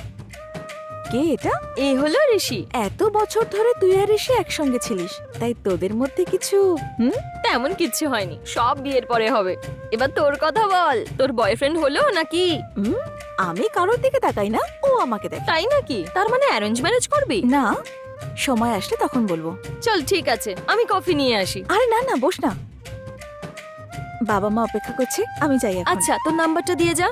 কে এটা? এই হলো ঋষি। এত বছর ধরে তুই আর ঋষি একসঙ্গে ছিলিস, তাই তোদের মধ্যে কিছু তেমন কিচ্ছু হয়নি, সব বিয়ের পরে হবে। এবার তোর কথা বল, তোর বয়ফ্রেন্ড হলো নাকি? আমি কারোর দিকে তাকাই না, ও আমাকে দেখ। তাই নাকি? তার মানে অ্যারেঞ্জ ম্যারেজ করবি? না, সময় আসলে তখন বলবো। চল ঠিক আছে, আমি কফি নিয়ে আসি। আরে না না, বস না, বাবা মা অপেক্ষা করছে, আমি যাই এখন। আচ্ছা তোর নাম্বারটা দিয়ে যা।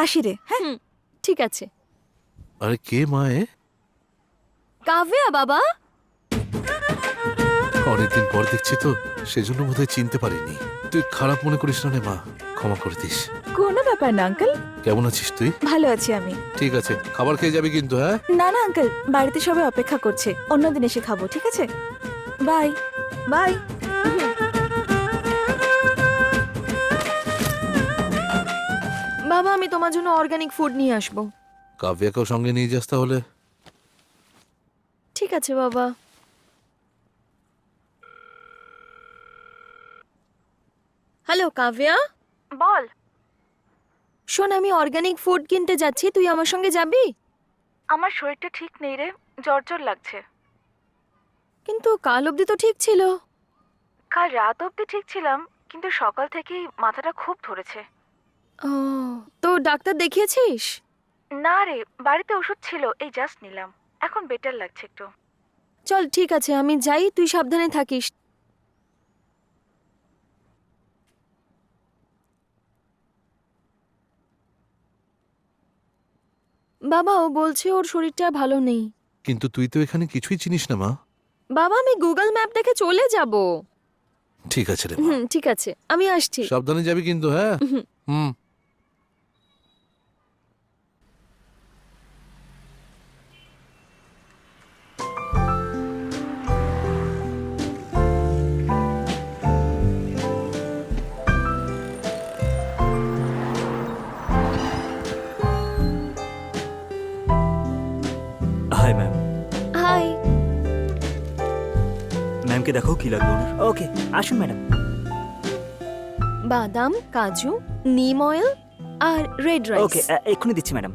আসি রে। হ্যাঁ, ঠিক আছে। আরে কে মা এ? কাవ్যা বাবা। অনেকদিন পর দেখছি তো, সেজন্য বোধহয় চিনতে পারিনি। তুই খারাপ মনে করিস না রে মা, ক্ষমা করে দিস। কোনো ব্যাপার না আঙ্কেল, কেমন আছিস তুই? ভালো আছি আমি। ঠিক আছে, খাবার খেয়ে যাবি কিন্তু, হ্যাঁ? না না আঙ্কেল, বাড়িতে সবাই অপেক্ষা করছে, অন্যদিন এসে খাবো, ঠিক আছে? Bye bye. বাবা আমি তোমার জন্য অর্গানিক ফুড নিয়ে আসবো। কাব্যাকেও সঙ্গে নিয়ে যাস তাহলে। ঠিক আছে বাবা। হ্যালো কাవ్যা। বল। শোন আমি অর্গানিক ফুড কিনতে যাচ্ছি, তুই আমার সঙ্গে যাবি? আমার শরীরটা ঠিক নেই রে, জ্বর জ্বর লাগছে। কিন্তু কাল অবধি তো ঠিক ছিল। কাল রাত অবধি ঠিক ছিলাম, কিন্তু সকাল থেকেই মাথাটা খুব ধরেছে। ও, তো ডাক্তার দেখিয়েছিস? না রে, বাড়িতে ওষুধ ছিল, এই জাস্ট নিলাম, এখন বেটার লাগছে একটু। চল ঠিক আছে আমি যাই, তুই সাবধানে থাকিস। বাবা ও বলছে ওর শরীরটা ভালো নেই। কিন্তু তুই তো এখানে কিছুই চিনিস না মা। বাবা আমি গুগল ম্যাপ দেখে চলে যাব। ঠিক আছে রে মা, ঠিক আছে আমি আসছি। সাবধানে যাবি কিন্তু, হ্যাঁ? হুম। Hi ma'am. হাই। ম্যামকে দেখো কি লাগবে ওনার। ওকে আসুন ম্যাডাম। বাদাম, কাজু, নিম অয়েল আর রেড রাইস। ওকে এক্ষুনি দিচ্ছি ম্যাডাম।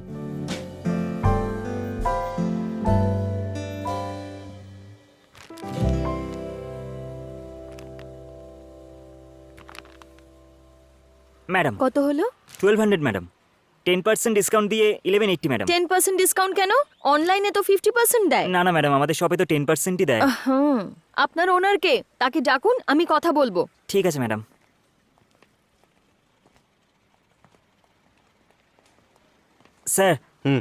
ম্যাডাম কত হলো? 1200 ম্যাডাম। 10% ডিসকাউন্ট দিয়ে 1180 ম্যাডাম। 10% ডিসকাউন্ট কেন? অনলাইনে তো 50% দেয়। না না ম্যাডাম, আমাদের শপে তো 10%ই দেয়। আপনার ওনারকে, তাকে ডাকুন, আমি কথা বলবো। ঠিক আছে ম্যাডাম। স্যার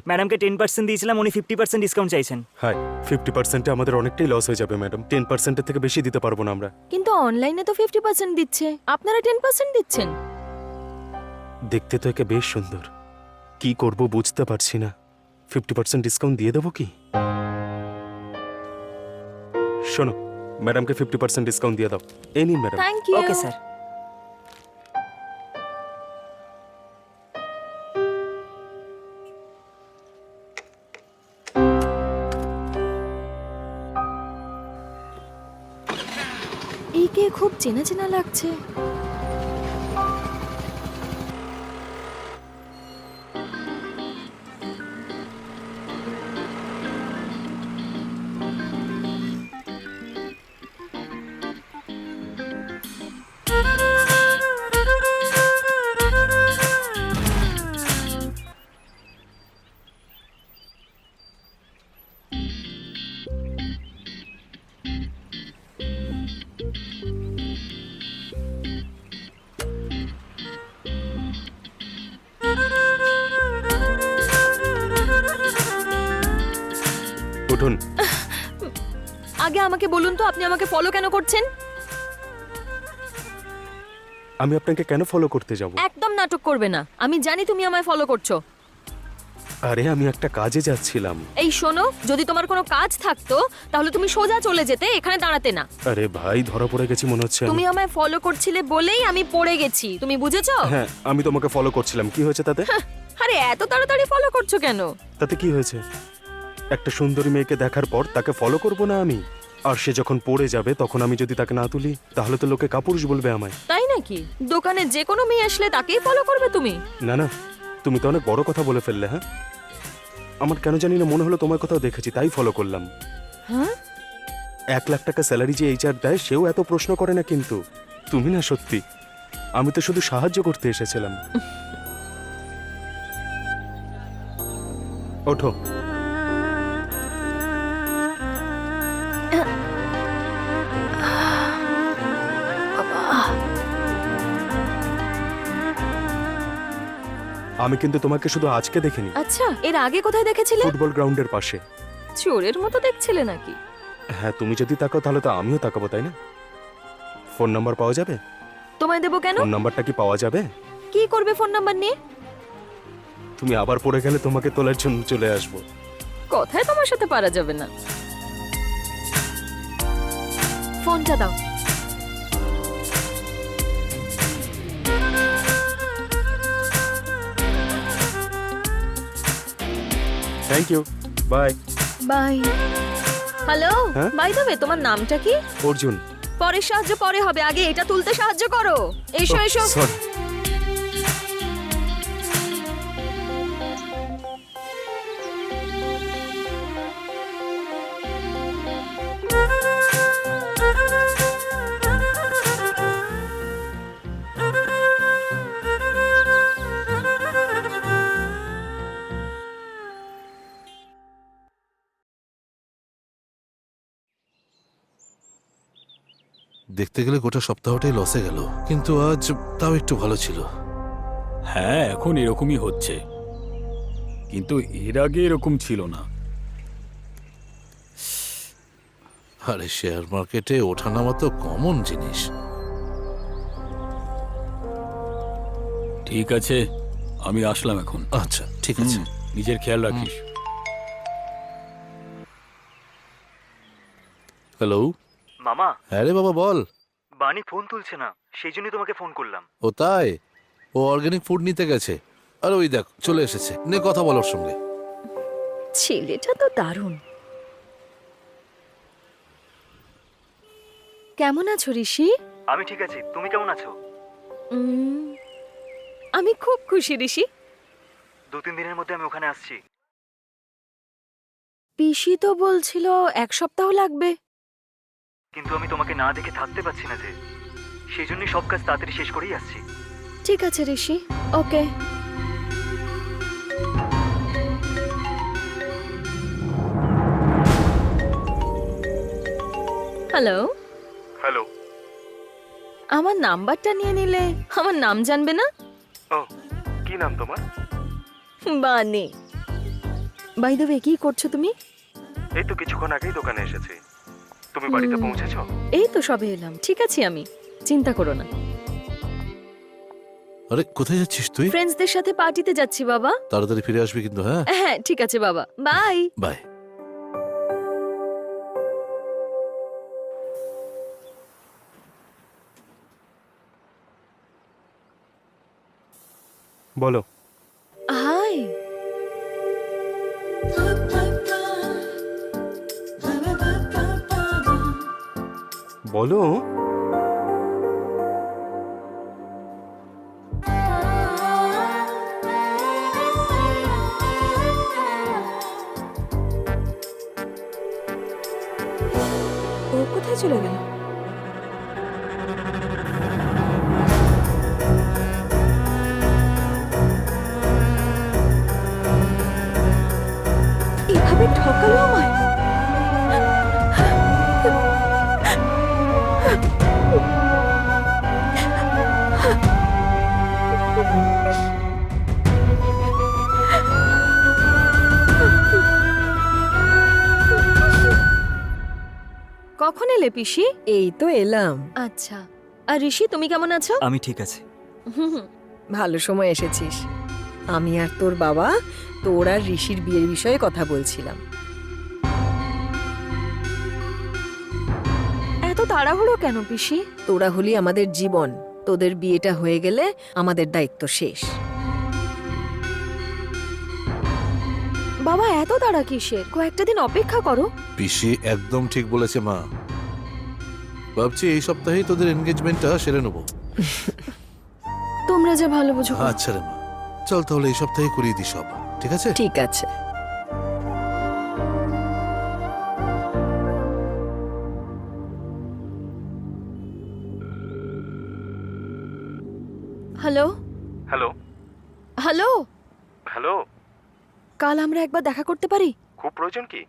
ম্যাডামকে 10% দিয়েছিলাম, উনি 50% ডিসকাউন্ট চাইছেন। হাই, 50%-এ আমাদের অনেকটাই লস হয়ে যাবে ম্যাডাম। 10%-এর থেকে বেশি দিতে পারবো না আমরা। কিন্তু অনলাইনে তো 50% দিচ্ছে, আপনারা 10% দিচ্ছেন। দেখতে তো একে বেশ সুন্দর, কি করব বুঝতে পারছি না। 50% ডিসকাউন্ট দিয়ে দেবো কি? শোনো, ম্যাডামকে 50% ডিসকাউন্ট দিয়ে দাও। এই নিন madam. Thank you. Okay sir. একে খুব চেনা চেনা লাগছে। উঠুন। আগে আমাকে বলুন তো আপনি আমাকে ফলো কেন করছেন? আমি আপনাকে কেন ফলো করতে যাব? একদম নাটক করবে না, আমি জানি তুমি আমায় ফলো করছো। আরে আমি একটা কাজে যাচ্ছিলাম। এই শোনো, যদি তোমার কোনো কাজ থাকতো তাহলে তুমি সোজা চলে যেতে, এখানে দাঁড়াতে না। আরে ভাই, ধরা পড়ে গেছি মনে হচ্ছে আমি। তুমি আমায় ফলো করছিলে বলেই আমি পড়ে গেছি, তুমি বুঝেছো? হ্যাঁ, আমি তোমাকে ফলো করছিলাম, কি হয়েছে তাতে? আরে এত তাড়াতাড়ি ফলো করছো কেন? তাতে কি হয়েছে? একটা সুন্দরী মেয়েকে দেখার পর তাকে ফলো করব না আমি? আর সে যখন পড়ে যাবে তখন আমি যদি তাকে না তুলি তাহলে তো লোকে কাপুরুষ বলবে আমায়। তাই নাকি? দোকানে যে কোনো মেয়ে আসলে তাকেই ফলো করবে তুমি? না না, তুমি তো অনেক বড় কথা বলে ফেললে। হ্যাঁ, আমার কেন জানি না মনে হলো তোমার কোথাও দেখেছি, তাই ফলো করলাম। হ্যাঁ, 1 লাখ টাকা স্যালারি যে এইচআর দেয় সেও এত প্রশ্ন করে না কিন্তু। তুমি না, সত্যি আমি তো শুধু সাহায্য করতে এসেছিলাম। ওঠো। আমি কিন্তু তোমাকে শুধু আজকে দেখিনি, আচ্ছা, এর আগে কোথায় দেখেছিলে? ফুটবল গ্রাউন্ডের পাশে। চোরের মতো দেখছিলে নাকি? হ্যাঁ, তুমি যদি তাকাও তাহলে তো আমিও তাকাবো, তাই না? ফোন নাম্বার পাওয়া যাবে? তোমায় দেবো কেন? ফোন নাম্বারটা কি পাওয়া যাবে? কি করবে ফোন নাম্বার নিয়ে? তুমি আবার পড়ে গেলে তোমাকে তোলার জন্য চলে আসবো। কথায় তোমার সাথে পারা যাবে না। ফোনটা দাও। Thank you, bye. Bye. Hello, হ্যাঁ? বাই দ্য ওয়ে, তোমার নামটা কি? অর্জুন। পরে সাহায্য পরে হবে, আগে এটা তুলতে সাহায্য করো। এসো এসো। সরি। দেখতে গেলে গোটা সপ্তাহটাই লসে গেল, কিন্তু আজ তাও একটু ভালো ছিল। হ্যাঁ, এখন এরকমই হচ্ছে, কিন্তু এর আগে এরকম ছিল না। আরে শেয়ার মার্কেটে ওঠানামা তো কমন জিনিস। ঠিক আছে, আমি আসলাম এখন। আচ্ছা, ঠিক আছে। নিজের খেয়াল রাখিস। হ্যালো। মামা, হ্যাঁ রে বাবা, বল। বানি ফোন তুলছে না, সেই জন্যই তোমাকে ফোন করলাম। ও তাই? ও অর্গানিক ফুড নিতে গেছে। আর ওই দেখ চলে এসেছে, নে কথা বল ওর সঙ্গে। ছেলেটা তো দারুণ। কেমন আছো ঋষি? আমি ঠিক আছি, তুমি কেমন আছো? আমি খুব খুশি ঋষি। 2-3 দিনের মধ্যে আমি ওখানে আসছি। পিসি তো বলছিল 1 সপ্তাহ লাগবে। কিন্তু আমি তোমাকে না দেখে থাকতে পারছি না যে, সেই জন্যই সব কাজ তাড়াতাড়ি শেষ করেই আসছি। ঠিক আছে ঋষি, ওকে। হ্যালো। হ্যালো। আমার নাম্বারটা নিয়ে নিলে আমার নাম জানবে না? ও, কি নাম তোমার? বানি। বাই দ্য ওয়ে, কি করছো তুমি? এই তো কিছুক্ষণ আগেই দোকানে এসেছি। তুমি বাড়িতে পৌঁছেছো? এই তো সবে এলাম, ঠিক আছি আমি, চিন্তা করো না। আরে কোথায় যাচ্ছিস তুই? ফ্রেন্ডসদের সাথে পার্টিতে যাচ্ছি বাবা। তাড়াতাড়ি ফিরে আসবি কিন্তু। হ্যাঁ, হ্যাঁ ঠিক আছে বাবা, বাই। বাই। বলো। হাই। বলো। ও কোথায় চলে গেল? এভাবে ঠকালো আমায়। কখন এলে পিসি? এই তো এলাম। আচ্ছা, আর ঋষি তুমি কেমন আছো? আমি ঠিক আছি। ভালো সময় এসেছিস। আমি আর তোর বাবা তোর আর ঋষির বিয়ের বিষয়ে কথা বলছিলাম। এত তাড়াহুড়ো কেন পিসি? তোরা হলি আমাদের জীবন, তোদের বিয়েটা হয়ে গেলে আমাদের দায়িত্ব শেষ। বাবা এত তাড়া কিসের? কয়েকটা দিন অপেক্ষা করো। পিসি একদম ঠিক বলেছে মা। ভাবছি এই সপ্তাহেই তোদের এনগেজমেন্টটা সেরে নেবো। তোমরা যে ভালো বুঝো। আচ্ছা রে মা, চল তাহলে এই সপ্তাহে করিয়ে দিই সব, ঠিক আছে? ঠিক আছে। হ্যালো হ্যালো হ্যালো, হ্যালো, কাল আমরা একবার দেখা করতে পারি? খুব প্রয়োজন কি?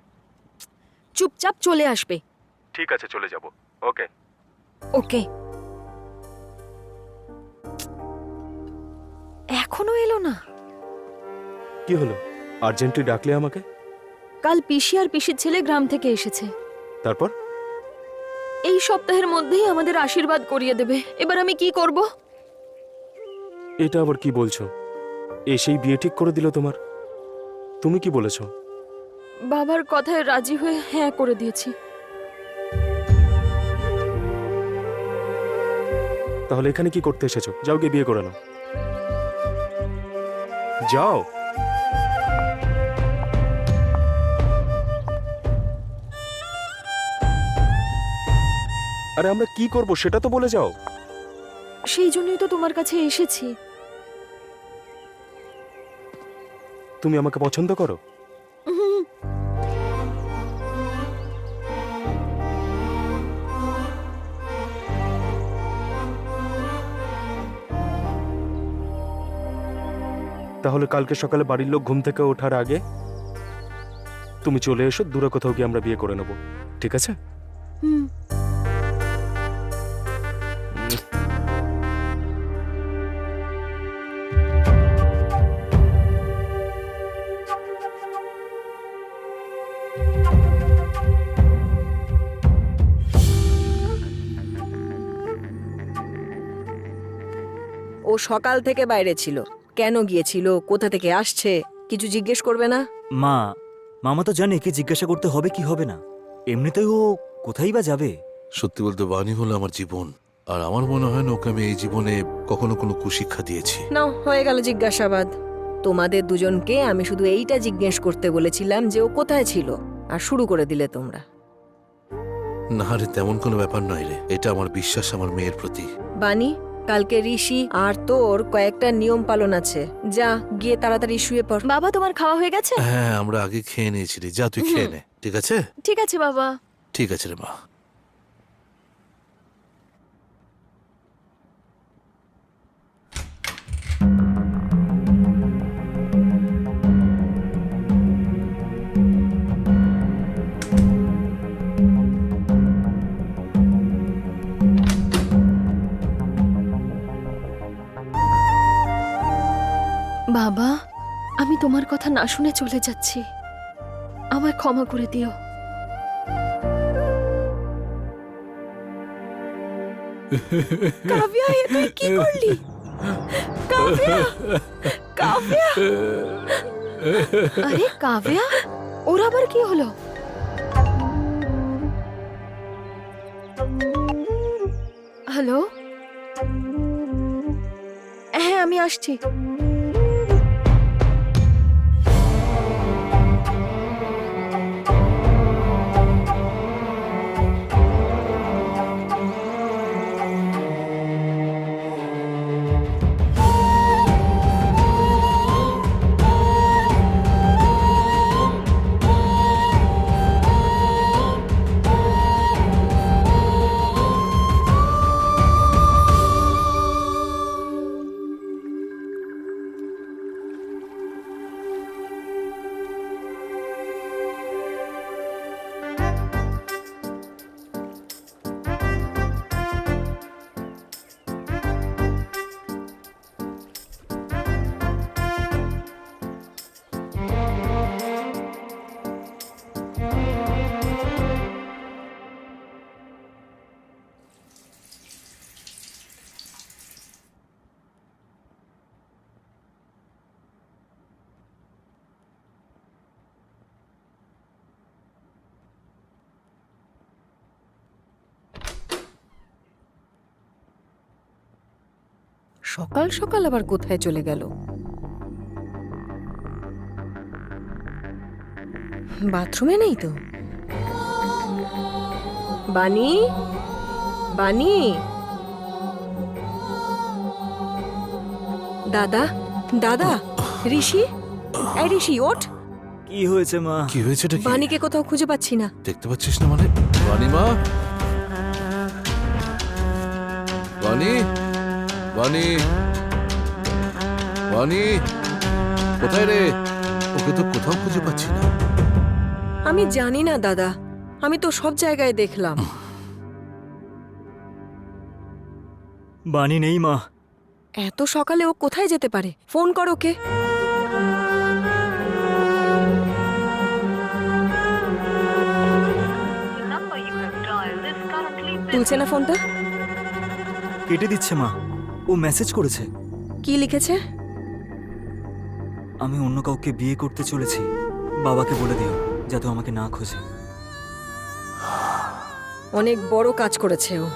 চুপচাপ চলে আসবে। ঠিক আছে, চলে যাব। ওকে। ওকে। এখনো এলো না? কি হলো, আর্জেন্টলি ডাকলে আমাকে? কাল পিসি আর পিসির ছেলে গ্রাম থেকে এসেছে। তারপর? এই সপ্তাহের মধ্যেই আমাদের আশীর্বাদ করিয়ে দেবে। এবার আমি কি করব? এটা আবার কি বলছো? এসেই বিয়ে ঠিক করে দিল তোমার? তুমি কি বলেছো? বাবার কথায় রাজি হয়ে হ্যাঁ করে দিয়েছি। তাহলে এখানে কি করতে এসেছো? যাও গিয়ে বিয়ে করে নাও, যাও। আরে আমরা কি করব সেটা তো বলে যাও। সেই জন্যই তো তোমার কাছে এসেছি। তুমি আমাকে পছন্দ করো? উহুম, তাহলে কালকে সকালে বাড়ির লোক ঘুম থেকে ওঠার আগে তুমি চলে এসো, দূরে কোথাও গিয়ে আমরা বিয়ে করে নেব, ঠিক আছে? হুম। ও সকাল থেকে বাইরে ছিল, কেন গিয়েছিল, কোথা থেকে আসছে, কিছু জিজ্ঞেস করবে না? মা, মামা তো জানে কি জিজ্ঞাসা করতে হবে কি হবে না। এমনিতেই ও কোথায় বা যাবে? সত্যি বলতে বাণী হলো আমার জীবন, আর আমার মনে হয় না ওকে আমি এই জীবনে কখনো কোনো কুশিক্ষা দিয়েছি। নাও, হয়ে গেল জিজ্ঞাসাবাদ। তোমাদের দুজনকে আমি শুধু এইটা জিজ্ঞেস করতে বলেছিলাম যে ও কোথায় ছিল, আর শুরু করে দিলে তোমরা। না রে, তেমন কোনো ব্যাপার নয় রে, এটা আমার বিশ্বাস আমার মেয়ের প্রতি। বানি, কালকে ঋষি আর তোর কয়েকটা নিয়ম পালন আছে, যা গিয়ে তাড়াতাড়ি শুয়ে পড়। বাবা তোমার খাওয়া হয়ে গেছে? হ্যাঁ, আমরা আগে খেয়ে নিয়েছি রে, যা তুই খেয়ে নে, ঠিক আছে? ঠিক আছে বাবা। ঠিক আছে রে মা। বাবা, আমি তোমার কথা না শুনে চলে যাচ্ছি, আমায় ক্ষমা করে দিও। কাব্যা, এ তুই কি করলি? কাব্যা, কাব্যা! আরে কাব্যা, ওর আবার কি হলো? হ্যালো, হ্যাঁ আমি আসছি। সকাল সকাল আবার কোথায় চলে গেল? বাথরুমে নেই তো। বানি, বানি, দাদা, দাদা, ঋষি, এই ঋষি ওঠ। কি হয়েছে মা? কি হয়েছে এটা? কি বানিকে কোথাও খুঁজে পাচ্ছি না। দেখতে পাচ্ছিস না মানে? বানি মা, বানি, বানি, বানি, কোথায় রে? ওকে তো কোথাও খুঁজে পাচ্ছি না। আমি জানি না দাদা, আমি তো সব জায়গায় দেখলাম। বানি নেই মা। এত সকালে ও কোথায় যেতে পারে? ফোন কর ওকে। তুলছে না ফোনটা। কেটে দিচ্ছে মা। ও মেসেজ করেছে। কি লিখেছে? আমি অন্য কাউকে বিয়ে করতে চলেছি, বাবাকে বলে দিও যাতে ও আমাকে না খোঁজে। অনেক বড় কাজ করেছে ও।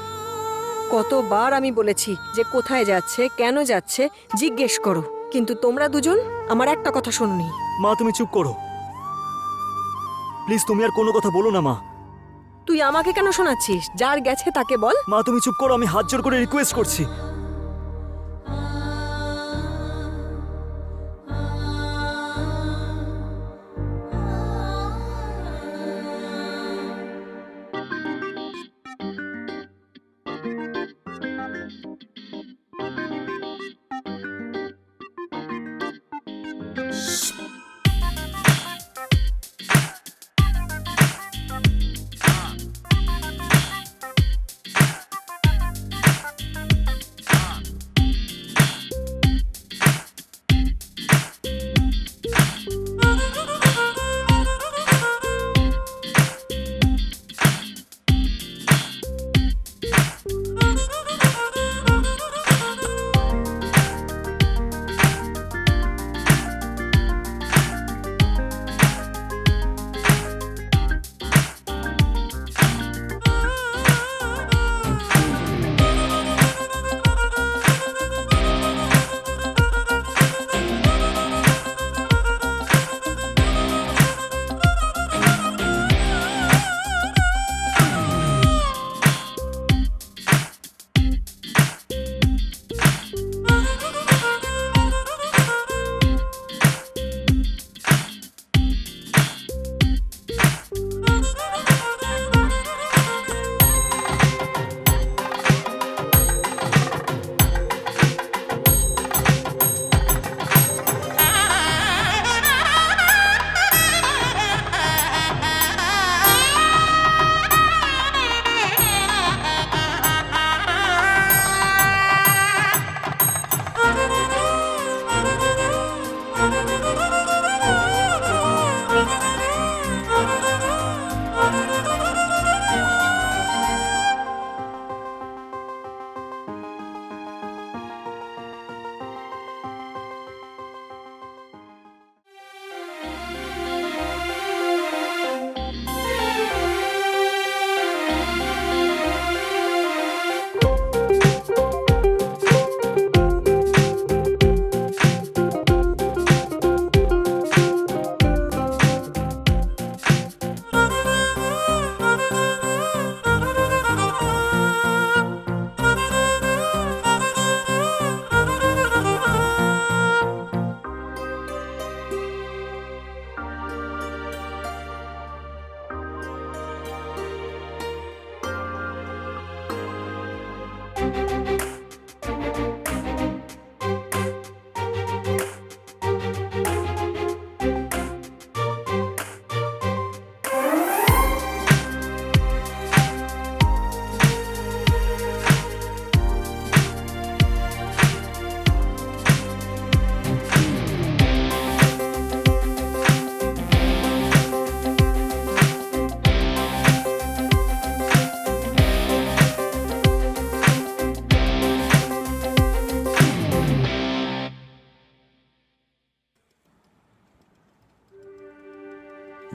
কতবার আমি বলেছি যে কোথায় যাচ্ছে, কেন যাচ্ছে জিজ্ঞেস করো, কিন্তু তোমরা দুজন আমার একটা কথা শোনোনি। মা তুমি চুপ করো প্লিজ, তুমি আর কোনো কথা বলো না মা। তুই আমাকে কেন শোনাচ্ছিস? যার গেছে তাকে বল। মা তুমি চুপ করো, আমি হাত জোর করে রিকোয়েস্ট করছি।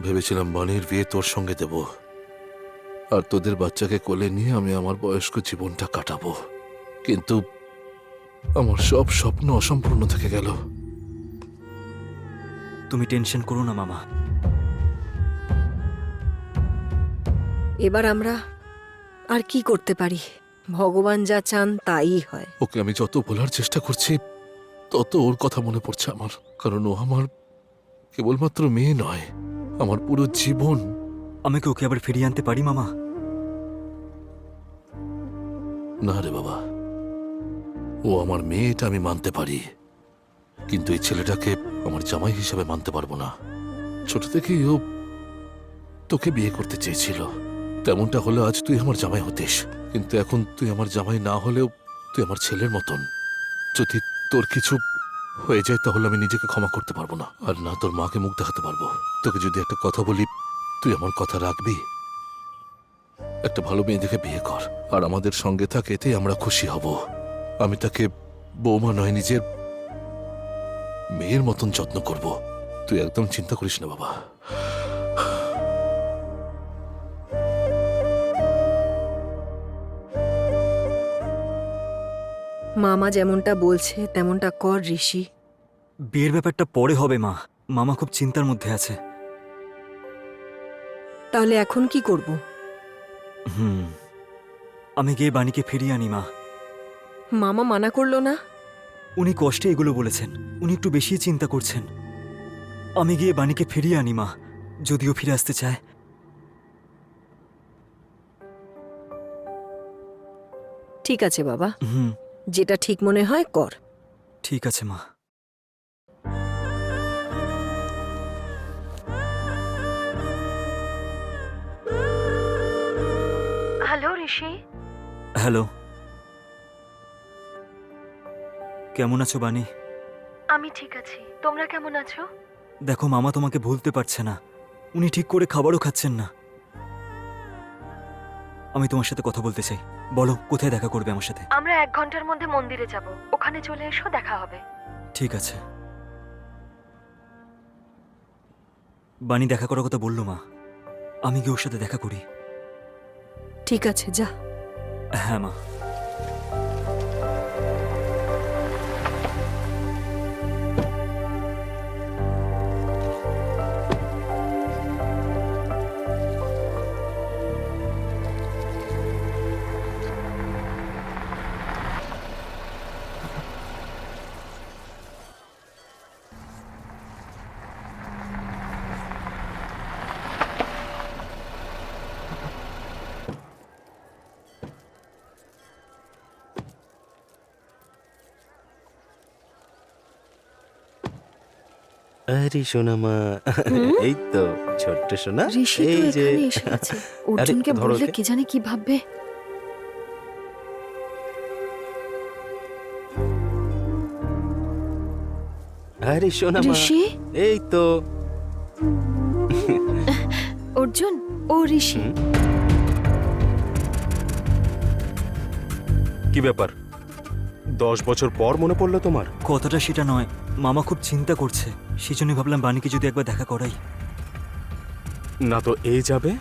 ভেবেছিলাম বানির বিয়ে তোর সঙ্গে দেব, আর তোদের বাচ্চাকে কোলে নিয়ে আমি আমার বয়স্ক জীবনটা কাটাবো। কিন্তু আমার সব স্বপ্ন অসম্পূর্ণ থেকে গেল। তুমি টেনশন করো না মামা। এবার আমরা আর কি করতে পারি? ভগবান যা চান তাই হয়। ওকে আমি যত বলার চেষ্টা করছি তত ওর কথা মনে পড়ছে আমার, কারণ ও আমার কেবলমাত্র মেয়ে নয়, আমার পুরো জীবন। আমি কি ওকে আবার ফিরিয়ে আনতে পারি মামা? না রে বাবা, ও আমার মেয়ে এটা আমি মানতে পারি, কিন্তু এই ছেলেটাকে আমার জামাই হিসাবে মানতে পারবো না। ছোট থেকেই ও তোকে বিয়ে করতে চেয়েছিল, তেমনটা হলে আজ তুই আমার জামাই হতিস, কিন্তু এখন তুই আমার জামাই না হলেও তুই আমার ছেলের মতন। যদি তোর কিছু হয়ে যায় তাহলে আমি নিজেকে ক্ষমা করতে পারবো না, আর না তোর মাকে মুখ দেখাতে পারবো। তোকে যদি একটা কথা বলি, তুই আমার কথা রাখবি? একটা ভালো মেয়ে দেখে বিয়ে কর, আর আমাদের সঙ্গে থাক, এতেই আমরা খুশি হব। আমি তাকে বৌমা নয়, নিজের মেয়ের মতন যত্ন করব। তুই একদম চিন্তা করিস না বাবা। মামা যেমনটা বলছে তেমনটা কর ঋষি। বিয়ের ব্যাপারটা পরে হবে মা, মামা খুব চিন্তার মধ্যে আছে। তাহলে এখন কি করব? আমি গিয়ে বাণীকে ফিরিয়ে আনি মা। মামা মানা করলো না? উনি কষ্টে এগুলো বলেছেন, উনি একটু বেশি চিন্তা করছেন। আমি গিয়ে বাণীকে ফিরিয়ে আনি মা, যদিও ফিরে আসতে চায়। ঠিক আছে বাবা, হুম, যেটা ঠিক মনে হয় কর। ঠিক আছে মা। হ্যালো ঋষি। হ্যালো, কেমন আছো বাণী? আমি ঠিক আছি, তোমরা কেমন আছো? দেখো মামা তোমাকে ভুলতে পারছে না, উনি ঠিক করে খাবারও খাচ্ছেন না। আমি তোমার সাথে কথা বলতে চাই। বলো কোথায় দেখা করবে আমার সাথে? আমরা 1 ঘন্টার মধ্যে মন্দিরে যাব, ওখানে চলে এসো, দেখা হবে। ঠিক আছে। বাণী দেখা করার কথা বললো মা, আমি গিয়ে ওর সাথে দেখা করি। ঠিক আছে, যা। হ্যাঁ মা। আরে সোনা মা, এই তো ছোট্ট সোনা। ঋষি তো এই যে এখানে এসে গেছে। অর্জুনকে ধরো বললে ওকে। কি জানে কি ভাববে। আরে সোনা মা, ঋষি, এই তো। অর্জুন, ও ঋষি। হুম? কি ব্যাপার? 10 বছর পর মনে পড়লো তোমার? কথাটা সেটা নয়, মামা খুব চিন্তা করছে, সেই জন্য ভাবলাম বাণীকে যদি একবার দেখা করাই। না তো এই যাবে,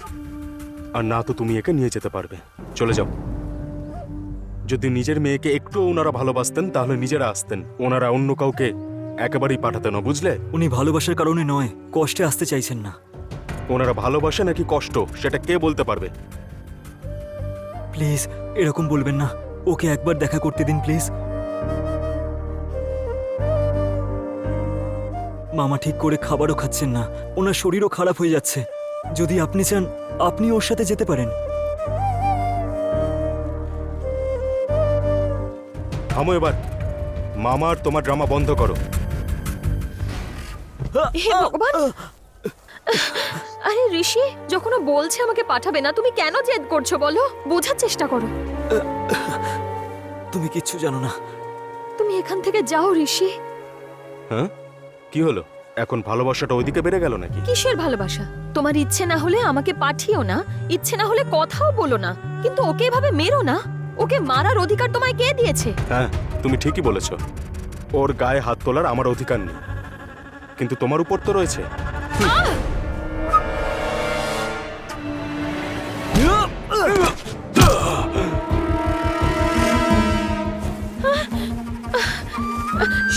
আর না তো তুমি একে নিয়ে যেতে পারবে। চলে যাও। যদি নিজের মেয়েকে একটু ওনারা ভালোবাসতেন তাহলে নিজেরা আসতেন, ওনারা অন্য কাউকে একেবারেই পাঠাতেন না, বুঝলে? উনি ভালোবাসার কারণে নয়, কষ্টে আসতে চাইছেন না। ওনারা ভালোবাসে নাকি কষ্ট সেটা কে বলতে পারবে? প্লিজ এরকম বলবেন না, ওকে একবার দেখা করতে দিন প্লিজ। মামা ঠিক করে খাবারও খাচ্ছেন না, ওনার শরীরও খারাপ হয়ে যাচ্ছে। যদি আপনি চান আপনি ওর সাথে যেতে পারেন। থামো এবার, মামা আর তোমার ড্রামা বন্ধ করো। হে ভগবান! আরে ঋষি, যখন ও বলছে আমাকে পাঠাবে না, তুমি কেন জেদ করছো বলো? বোঝার চেষ্টা করো। তুমি কিচ্ছু জানো না। তুমি এখান থেকে যাও ঋষি। হ্যাঁ, কি হলো? এখন ভালোবাসাটা ওইদিকে বেড়ে গেল নাকি? কিসের ভালোবাসা? তোমার ইচ্ছে না হলে আমাকে পাঠিও না, ইচ্ছে না হলে কথাও বলো না, কিন্তু ওকে এভাবে মেরো না। ওকে মারার অধিকার তোমায় কে দিয়েছে? হ্যাঁ, তুমি ঠিকই বলেছ, ওর গায়ে হাত তোলার আমার অধিকার নেই, কিন্তু তোমার উপর তো রয়েছে।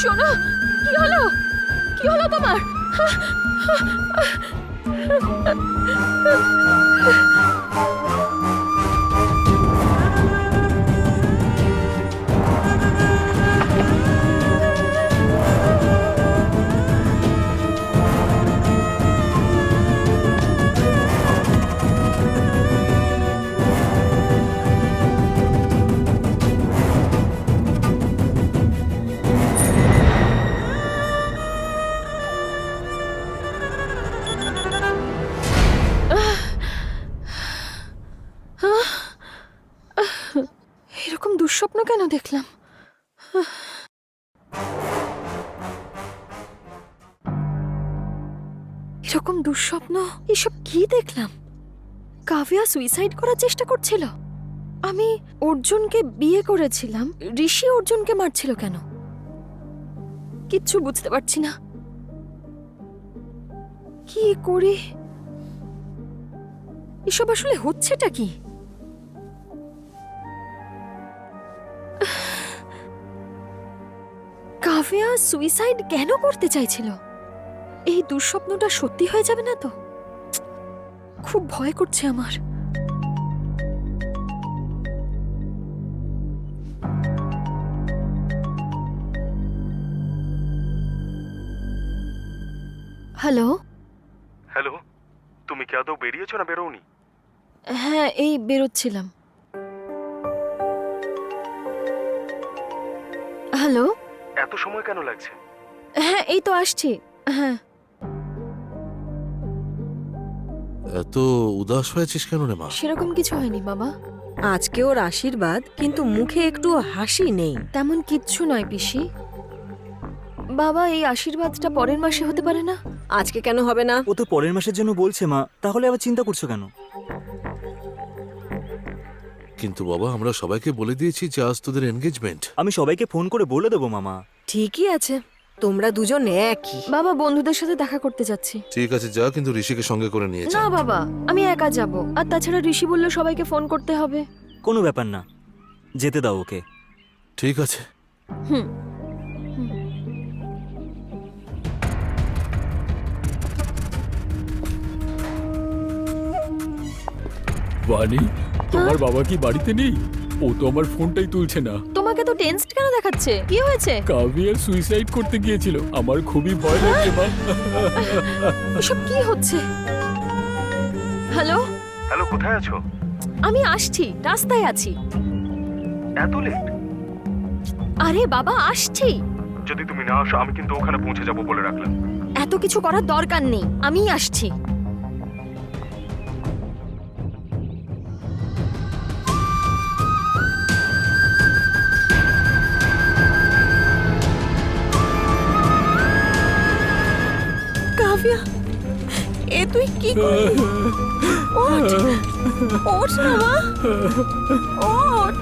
শোনো, কি হলো? কি হলো তোমার? এরকম দুঃস্বপ্ন কেন দেখলাম? এরকম দুঃস্বপ্ন, এসব কি দেখলাম? কাভিয়া সুইসাইড করার চেষ্টা করছিল। আমি অর্জুনকে বিয়ে করেছিলাম, ঋষি অর্জুনকে মারছিল কেন? কিচ্ছু বুঝতে পারছি না। কি করি? এসব আসলে হচ্ছেটা কি? কাভিয়া সুইসাইড কেন করতে চাইছিল? এই দুঃস্বপ্নটা সত্যি হয়ে যাবে না তো? খুব ভয় করছে আমার। হ্যালো। হ্যালো, তুমি কি আদৌ বেরিয়েছো না বেরোওনি? হ্যাঁ, এই বেরোচ্ছিলাম। হ্যালো। এত সময় কেন লাগছে? হ্যাঁ, এই তো আসছি। হ্যাঁ। এত উদাস হয়েছিস কেন রে মা? সেরকম কিছু হয়নি বাবা। আজকে ওর আশীর্বাদ, কিন্তু মুখে একটু হাসি নেই। তেমন কিচ্ছু নয় পিসি। বাবা, এই আশীর্বাদটা পরের মাসে হতে পারে না? আজকে কেন হবে না? ও তো পরের মাসের জন্য বলছে মা, তাহলে আবার চিন্তা করছো কেন? কিন্তু বাবা, আমরা সবাইকে বলে দিয়েছি যে আজ তোদের এনগেজমেন্ট। আমি সবাইকে ফোন করে বলে দেবো মামা। ঠিকই আছে, তোমরা দুজন একই। বাবা, বন্ধুদের সাথে দেখা করতে যাচ্ছি। ঠিক আছে যা, কিন্তু ঋষিকে সঙ্গে করে নিয়ে যা। না বাবা, আমি একা যাব। আর তাছাড়া ঋষি বলল সবাইকে ফোন করতে হবে। কোনো ব্যাপার না, যেতে দাও ওকে। ঠিক আছে। হুম। বানি, তোমার বাবা কি বাড়িতে নেই? ও তো আমার ফোনটাই তুলছে না। তোমাকে তো টেনসড কেন দেখাচ্ছে? কি হয়েছে? কাভিয়া সুইসাইড করতে গিয়েছিল। আমার খুবই ভয় লাগছে মা। এসব কি হচ্ছে? হ্যালো। হ্যালো, কোথায় আছো? আমি আসছি, রাস্তায় আছি। এত লেট? আরে বাবা, আসছি। যদি তুমি না আসো আমি কিন্তু ওখানে পৌঁছে যাবো বলে রাখলাম। এত কিছু করার দরকার নেই, আমিই আসছি। কাভিয়া, এ তুই কি করলি? ওঠ, ওঠ না মা, ওঠ।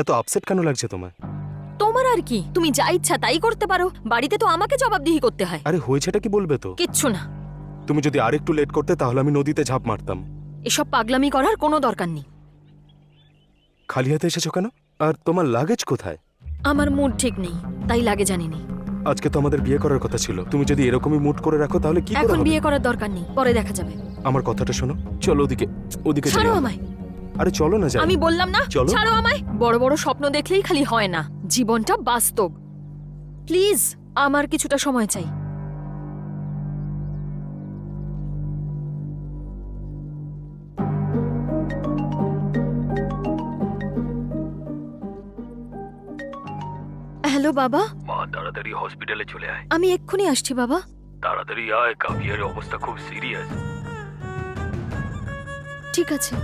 এত আপসেট কেন লাগছে তোমার? তোমার আর কি? তুমি যা ইচ্ছা তাই করতে পারো। বাড়িতে তো আমাকে জবাবদিহি করতে হয়। আরে হয়েছেটা কি বলবে তো? কিচ্ছু না। তুমি যদি আরেকটু লেট করতে তাহলে আমি নদীতে ঝাঁপ মারতাম। এসব পাগলামি করার কোনো দরকার নেই। খালি হাতে এসেছো কেন? আর তোমার লাগেজ কোথায়? আমার মুড ঠিক নেই, তাই লাগে জানিনি। আজকে তো আমাদের বিয়ে করার কথা ছিল। তুমি যদি এরকমই মুড করে রাখো তাহলে কি করে এখন হবে? বিয়ে করার দরকার নেই, পরে দেখা যাবে। আমার কথাটা শোনো, চলো ওদিকে। ওদিকে ছাড়ো চলো। আমায়। আরে চলো না যাই। আমি বললাম না, চলো। ছাড়ো আমায়। বড় বড় স্বপ্ন দেখলেই খালি হয় না, জীবনটা বাস্তব। প্লিজ, আমার কিছুটা সময় চাই। হ্যালো বাবা। মা, তাড়াতাড়ি হসপিটালে চলে আয়। আমি এক্ষুনি আসছি বাবা। তাড়াতাড়ি আয়, কাভিয়ার অবস্থা খুব সিরিয়াস। ঠিক আছে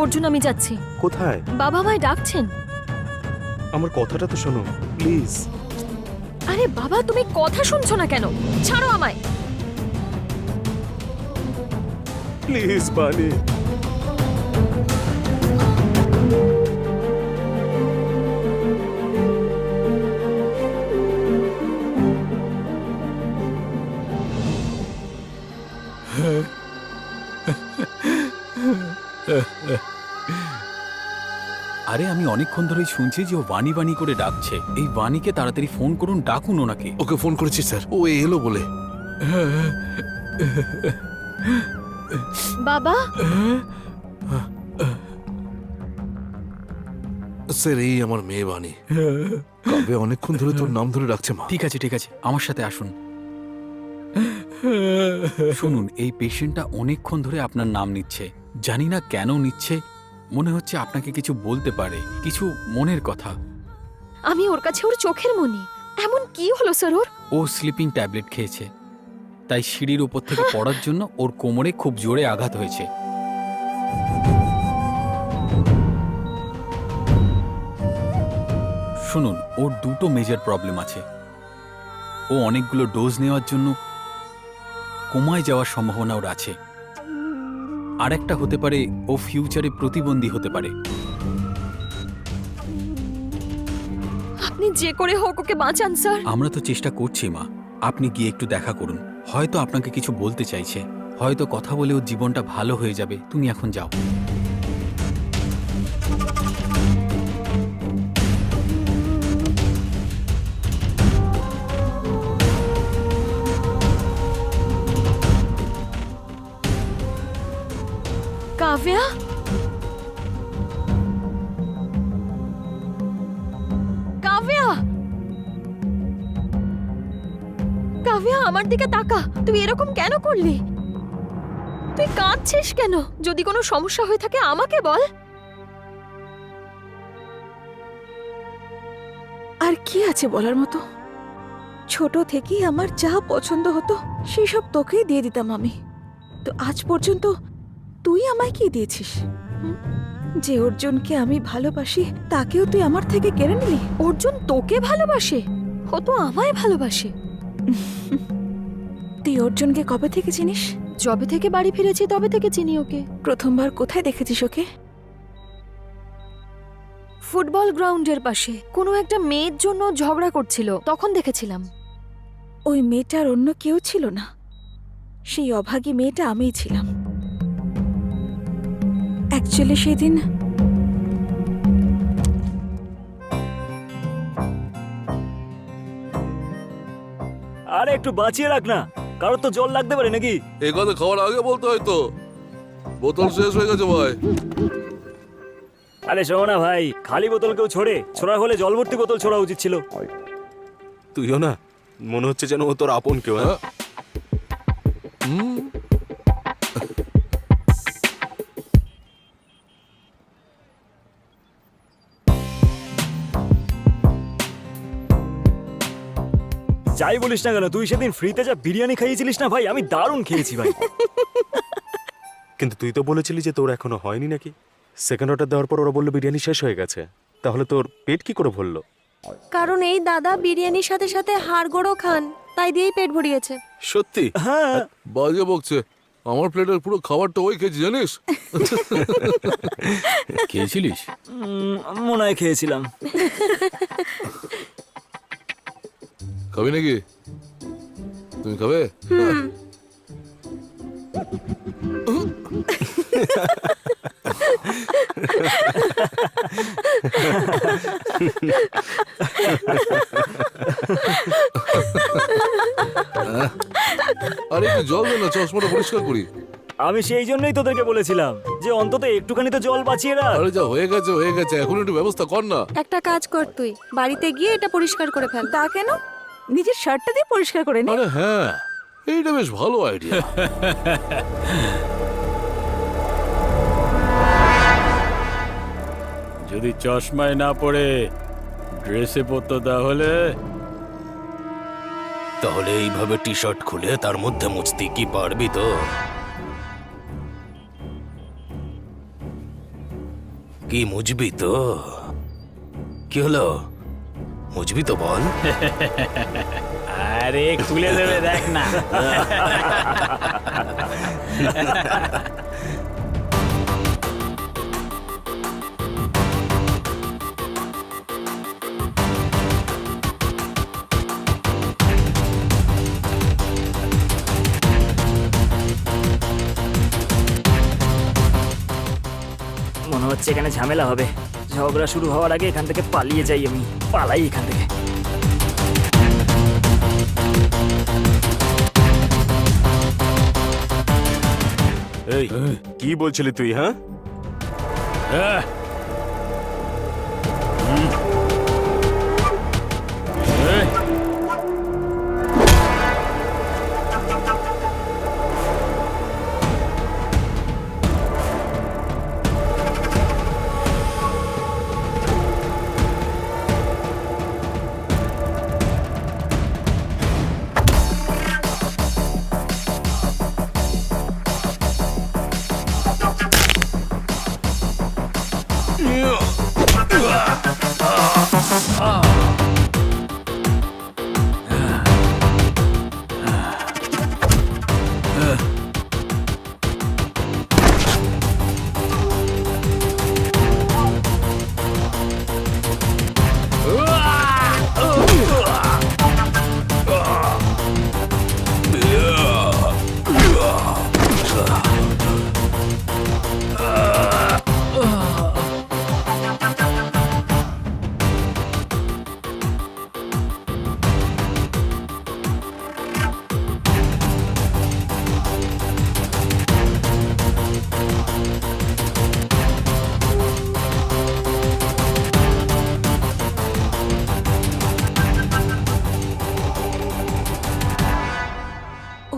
অর্জুন, আমি যাচ্ছি। কোথায়? বাবা আমায় ডাকছেন। আমার কথাটা তো শোনো প্লিজ। আরে বাবা, তুমি কথা শুনছো না কেন? ছাড়ো আমায়। প্লিজ বানি। আরে আমি অনেকক্ষণ ধরেই শুনছি যে ও বানি বানি করে ডাকছে। এই বানিকে তাড়াতাড়ি ফোন করুন, ডাকুন ওনাকে। ওকে ফোন করেছি স্যার, ও এলো বলে। বাবা, স্যার এই আমার মেয়ে বানি। কবে অনেকক্ষণ ধরে তোর নাম ধরে ডাকছে মা। ঠিক আছে ঠিক আছে, আমার সাথে আসুন। শুনুন, এই পেশেন্টটা অনেকক্ষণ ধরে আপনার নাম নিচ্ছে। জানি না কেন নিচ্ছে, মনে হচ্ছে আপনাকে কিছু বলতে পারে, কিছু মনের কথা। আমি ওর কাছে ওর চোখের মনি। এমন কি হলো স্যার ওর? ও স্লিপিং ট্যাবলেট খেয়েছে, তাই সিঁড়ির উপর থেকে পড়ার জন্য ওর কোমরে খুব জোরে আঘাত হয়েছে। শুনুন, ওর দুটো মেজর প্রবলেম আছে। ও অনেকগুলো ডোজ নেওয়ার জন্য কোমায় যাওয়ার সম্ভাবনা ওর আছে। আর একটা হতে পারে ও ফিউচারে প্রতিবন্ধী হতে পারে। আপনি যে করে হোক ওকে বাঁচান স্যার। আমরা তো চেষ্টা করছি মা, আপনি গিয়ে একটু দেখা করুন। হয়তো আপনাকে কিছু বলতে চাইছে, হয়তো কথা বলে ওর জীবনটা ভালো হয়ে যাবে। তুমি এখন যাও। কাব্যা, কাব্যা, কাব্যা আমার দিকে তাকা। তুই এরকম কেন করলি? তুই কাঁদছিস কেন? যদি কোনো সমস্যা হয়ে থাকে আমাকে বল। আর কি আছে বলার মতো? ছোট থেকেই আমার যা পছন্দ হতো সেই সব তোকেই দিয়ে দিতাম আমি। তো আজ পর্যন্ত তুই আমায় কি দিয়েছিস? যে অর্জুনকে আমি ভালোবাসি তাকেও তুই আমার থেকে কেড়ে নিলি। অর্জুন তোকে ভালোবাসে? ও তো আমায় ভালোবাসে। তুই অর্জুনকে কবে থেকে চিনিস? যবে থেকে বাড়ি ফিরেছি তবে থেকে চিনি ওকে। প্রথমবার কোথায় দেখেছিস ওকে? ফুটবল গ্রাউন্ডের পাশে কোনো একটা মেয়ের জন্য ঝগড়া করছিল, তখন দেখেছিলাম। ওই মেয়েটার অন্য কেউ ছিল না, সেই অভাগী মেয়েটা আমিই ছিলাম। অ্যাকচুয়ালি সেদিন আরে একটু বাঁচিয়ে রাখ না, কারোর তো জল লাগতে পারে নাকি? এই কথা খাওয়ার আগে বলতে হয়তো। বোতল শেষ হয়ে গেছে ভাই। আরে শোনো না ভাই, খালি বোতল কেউ ছোড়া হলে জল ভর্তি বোতল ছোড়া উচিত ছিল। তুইও না, মনে হচ্ছে যেন ও তোর আপন কেউ। হ্যাঁ, যাই বলিস না কেন, তুই সেদিন ফ্রিতে যা বিরিয়ানি খাইয়েছিলিস না ভাই, আমি দারুণ খেয়েছি ভাই। কিন্তু তুই তো বলেছিলি যে তোর এখনো হয়নি নাকি। সেকেন্ড অর্ডার দেওয়ার পর ওরা বললো বিরিয়ানি শেষ হয়ে গেছে। তাহলে তোর পেট কি করে ভরলো? কারণ এই দাদা বিরিয়ানির সাথে সাথে হাড়গোড়ও খান, তাই দিয়েই পেট ভরিয়েছে। সত্যি? হ্যাঁ, বাজে বকছে। আমার প্লেটের পুরো খাবারটা ওই খেয়েছি জানিস। খেয়েছিলিস? মনে হয় খেয়েছিলাম। খাবি নাকি? তুমি খাবে? আরে একটু জল দে না, চশমাটা পরিষ্কার করি। আমি সেই জন্যই তোদেরকে বলেছিলাম যে অন্তত একটুখানি তো জল বাঁচিয়ে রাখ। আরে যা হয়ে গেছে, এখন একটু ব্যবস্থা কর না। একটা কাজ কর, তুই বাড়িতে গিয়ে এটা পরিষ্কার করে ফেল। তা কেন? নিজের শার্টটা দিয়ে পরিষ্কার করে নে। আরে হ্যাঁ, এইটা বেশ ভালো আইডিয়া। যদি চশমায় না পড়ে ড্রেসে পড়তো তাহলে এইভাবে টি শার্ট খুলে তার মধ্যে মুছতে কি পারবি তো? কি মুছবি তো? কি হলো, মুছবি তো বল। আরে খুলে দেবে, দেখ না। মনে হচ্ছে এখানে ঝামেলা হবে। ঝগড়া শুরু হওয়ার আগে এখান থেকে পালিয়ে যাই, আমি পালাই এখান থেকে। এই কি বলছিলি তুই? হ্যাঁ,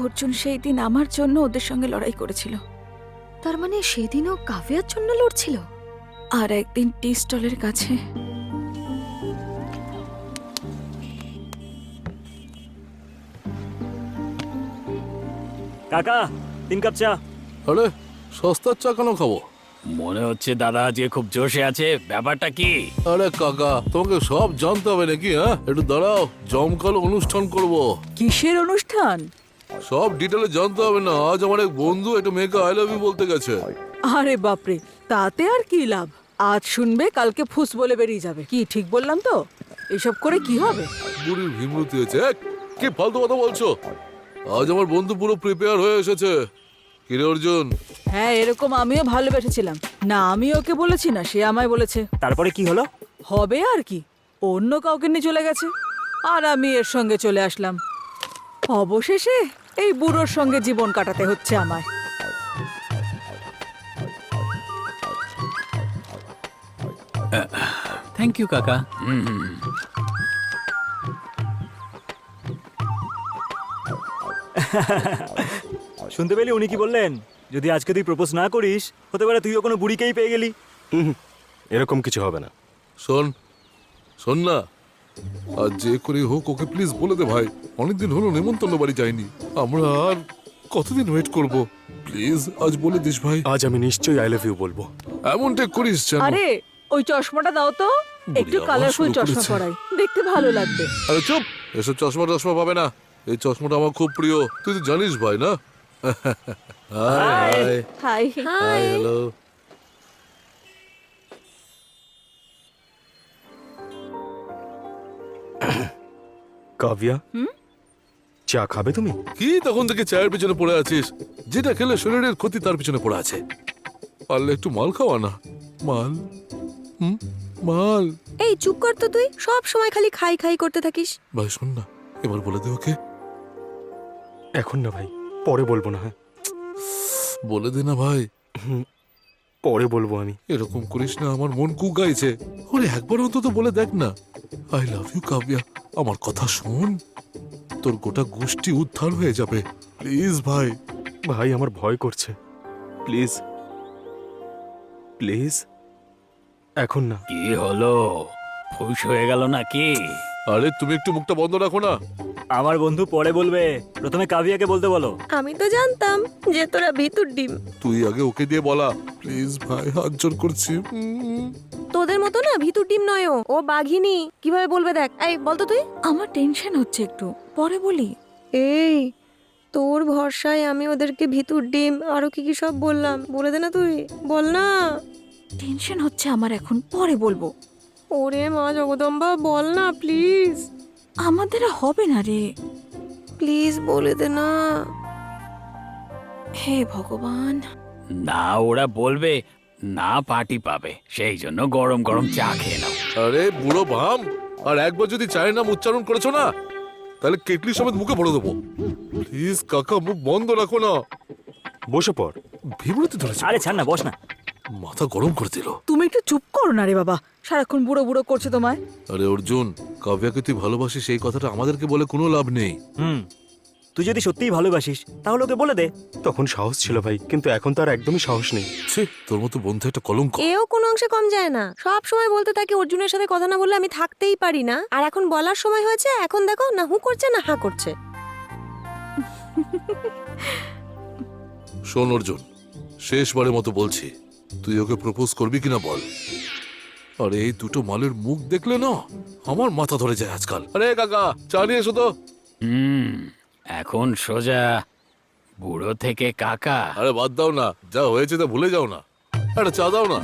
অর্জুন সেই দিন আমার জন্য ওদের সঙ্গে লড়াই করেছিল, তার মানে সেদিনও কাভিয়ার জন্য লড়ছিল। আর একদিন টি স্টলের কাছে কাকা 3 কাপ চা। আরে সস্তার চা কেন খাবো? মনে হচ্ছে দাদা আজকে খুব জোশে আছে, ব্যাপারটা কি? আরে কাকা, তোমাকে সব জানতে হবে নাকি? হ্যাঁ, একটু দাঁড়াও, জমকালো অনুষ্ঠান করব। কিসের অনুষ্ঠান? সব ডিটেলে জানতে হবে না। আজ আমার এক বন্ধু একটা মেয়েকে আই লাভ ইউ বলতে গেছে। আরে বাপরে, তাতে আর কি লাভ? আজ শুনবে, কালকে ফুস বলে বেরিয়ে যাবে। কি ঠিক বললাম তো? এসব করে কি হবে? বুড়ির ভীমরতি হয়েছে। কি ফালতু কথা বলছো? আজ আমার বন্ধু পুরো প্রিপেয়ার হয়ে এসেছে। কিরে অর্জুন? হ্যাঁ, এরকম আমিও ভালোবেসেছিলাম না। আমি ওকে বলেছি না, সে আমায় বলেছে। তারপরে কি হলো? হবে আর কি, অন্য কাউকে নিয়ে চলে গেছে আর আমি এর সঙ্গে চলে আসলাম। অবশেষে এই বুড়োর সঙ্গে জীবন কাটাতে হচ্ছে আমায়। থ্যাংক ইউ কাকা। শুনতে পেলি উনি কি বললেন? যদি আজকে তুই প্রপোজ না করিস, হতে পারে তুইও কোনো বুড়িকেই পেয়ে গেলি। এরকম কিছু হবে না। শোন শোন না, আজ যে করে হোক ওকে প্লিজ বলে দে ভাই। অনেকদিন হলো নেমন্তন্ন বাড়ি যায়নি। আমরা আর কতদিন ওয়েট করব? প্লিজ আজ বলে দিস ভাই। আজ আমি নিশ্চয়ই আই লাভ ইউ বলবো। এমনটা করিস যেন। আরে ওই চশমাটা দাও তো, একটু আবার কালারফুল শুরু চশমা করেছে। পরাই, দেখতে ভালো লাগবে। আরে চুপ, এসব চশমা টশমা পাবে না। এই চশমাটা আমার খুব প্রিয়, তুই তো জানিস ভাই না? High hi. Hi hello. Kavya, চা খাবে তুমি? কি তখন থেকে চায়ের পিছনে পড়ে আছিস? যেটা খেলে শরীরের ক্ষতি তার পিছনে পড়ে আছে। পারলে একটু মাল খাওয়া না। মাল, মাল। এই চুপ কর তো, তুই সব সময় খালি খাই খাই করতে থাকিস। ভাই শোন না, এবার বলে দে ওকে। এখন না ভাই, পরে বলবো না। হ্যাঁ, বলে দে না ভাই। পরে বলবো আমি। এরকম করিস না, আমার মন কু গাইছে। ওরে একবার অন্তত বলে দেখ না, আই লাভ ইউ কাব্যা। আমার কথা শোন, তোর গোটা গোষ্ঠী উদ্ধার হয়ে যাবে। প্লিজ ভাই। ভাই আমার ভয় করছে, প্লিজ প্লিজ, এখন না। কি হলো, খুশ হয়ে গেল নাকি? আরে তুমি একটু মুখটা বন্ধ রাখো না। আমার বন্ধু পরে বলবে, প্রথমে কাভিয়াকে বলতে বলো। আমি তো জানতাম যে তোরা ভিতুর ডিম। তুই আগে ওকে দিয়ে বলা। প্লিজ ভাই, হাত জোর করছি। তোদের মতো না ভিতুর ডিম নয় ও, ও বাঘিনী। কিভাবে বলবে দেখ। এই বলতো তুই। আমার টেনশন হচ্ছে একটু, পরে বলি। এই তোর ভরসায় আমি ওদেরকে ভিতুর ডিম আরো কি কি সব বললাম, বলে দে না তুই, বল না। টেনশন হচ্ছে আমার এখন, পরে বলবো। ওরে মা জগদম্বা, বল না প্লিজ। আমাদের আর হবে না রে, প্লিজ বলে দে না। হে ভগবান। না, ওরা বলবে, না পার্টি পাবে, সেই জন্য গরম গরম চা খেয়ে নাও। আরে বুড়ো ভাম, আর একবার যদি চায়ের নাম উচ্চারণ করেছো না, তাহলে কেটলি সমেত মুখে ভরে দেবো। প্লিজ কাকা, মুখ বন্ধ রাখো না। বসে পড়। বিব্রতি ধরেছে, আরে ছাড় না, বস না। মাথা গরম করে দিল। তুমি একটু চুপ করো না রে বাবা, সারাক্ষণ বুড়ো বুড়ো করছে তোমায়। আরে অর্জুন, কাব্যাকে তুই ভালোবাসিস এই কথাটা আমাদেরকে বলে কোনো লাভ নেই। তুই যদি সত্যিই ভালোবাসিস তাহলে ওকে বলে দে। তখন সাহস ছিল ভাই, কিন্তু এখন তো আর একদমই সাহস নেই। ছি, তোর মতো বন্ধু একটা কলঙ্ক। এও কোনো অংশে কম যায় না। সব সময় বলতে থাকি অর্জুনের সাথে কথা না বললে আমি থাকতেই পারি না, আর এখন বলার সময় হয়েছে, এখন দেখো না হু করছে না হা করছে। শোন অর্জুন, শেষবারের মতো বলছি, তুই ওকে প্রপোজ করবি কিনা বল। আরে এই দুটো মালের মুখ দেখলে না আমার মাথা ধরে যায় আজকাল। আরে কাকা, চা নিয়ে এসো তো। এখন সোজা বুড়ো থেকে কাকা। আরে বাদ দাও না, যা হয়েছে তা ভুলে যাও না। আরে চা দাও না।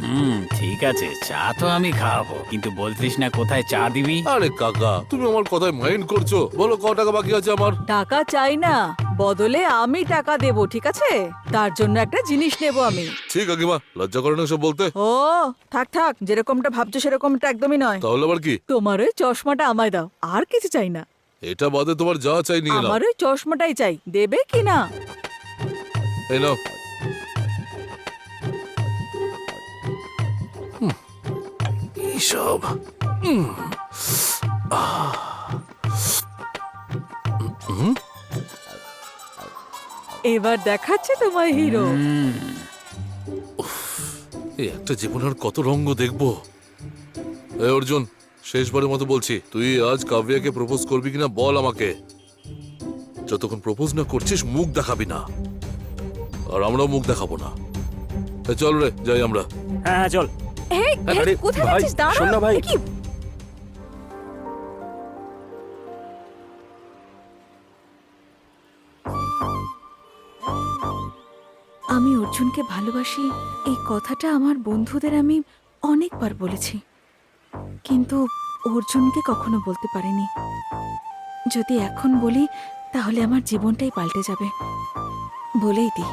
ঠিক আছে, চা তো আমি খাওয়াবো, কিন্তু বলতিস না কোথায় চা দিবি? আরে কাকা, তুমি আমার কথায় মাইন্ড করছো? বলো ক টাকা বাকি আছে আমার। টাকা চাই না, বদলে আমি টাকা দেব, ঠিক আছে? তার জন্য একটা জিনিস নেব আমি। ঠিক আছে মা, লজ্জা করে না সব বলতে। ও থাক থাক, যেরকমটা ভাবছো সেরকমটা একদমই নয়। তাহলে আবার কি? তোমার ওই চশমাটা আমায় দাও, আর কিছু চাই না। এটা বাদে তোমার যা চাই নিয়ে নাও। আমার ওই চশমাটাই চাই, দেবে কি না? এই নাও। এইসব এবার দেখাচ্ছে তোমার হিরো। এই একটা জীবনের কত রঙ্গ দেখবো। এই অর্জুন, শেষবারের মতো বলছি, তুই আজ কাব্যাকে প্রপোজ করবি কিনা বল আমাকে। যতক্ষণ প্রপোজ না করছিস মুখ দেখাবি না, আর আমরাও মুখ দেখাবো না। এই চল রে, যাই আমরা। হ্যাঁ হ্যাঁ চল। এই, এই, আরে কোথায় ভাই, যাচ্ছিস? দাঁড়া। শোন না ভাই। এ কি? আমি অর্জুনকে ভালোবাসি এই কথাটা আমার বন্ধুদের আমি অনেকবার বলেছি, কিন্তু অর্জুনকে কখনো বলতে পারিনি। যদি এখন বলি তাহলে আমার জীবনটাই পাল্টে যাবে, বলেই দিই।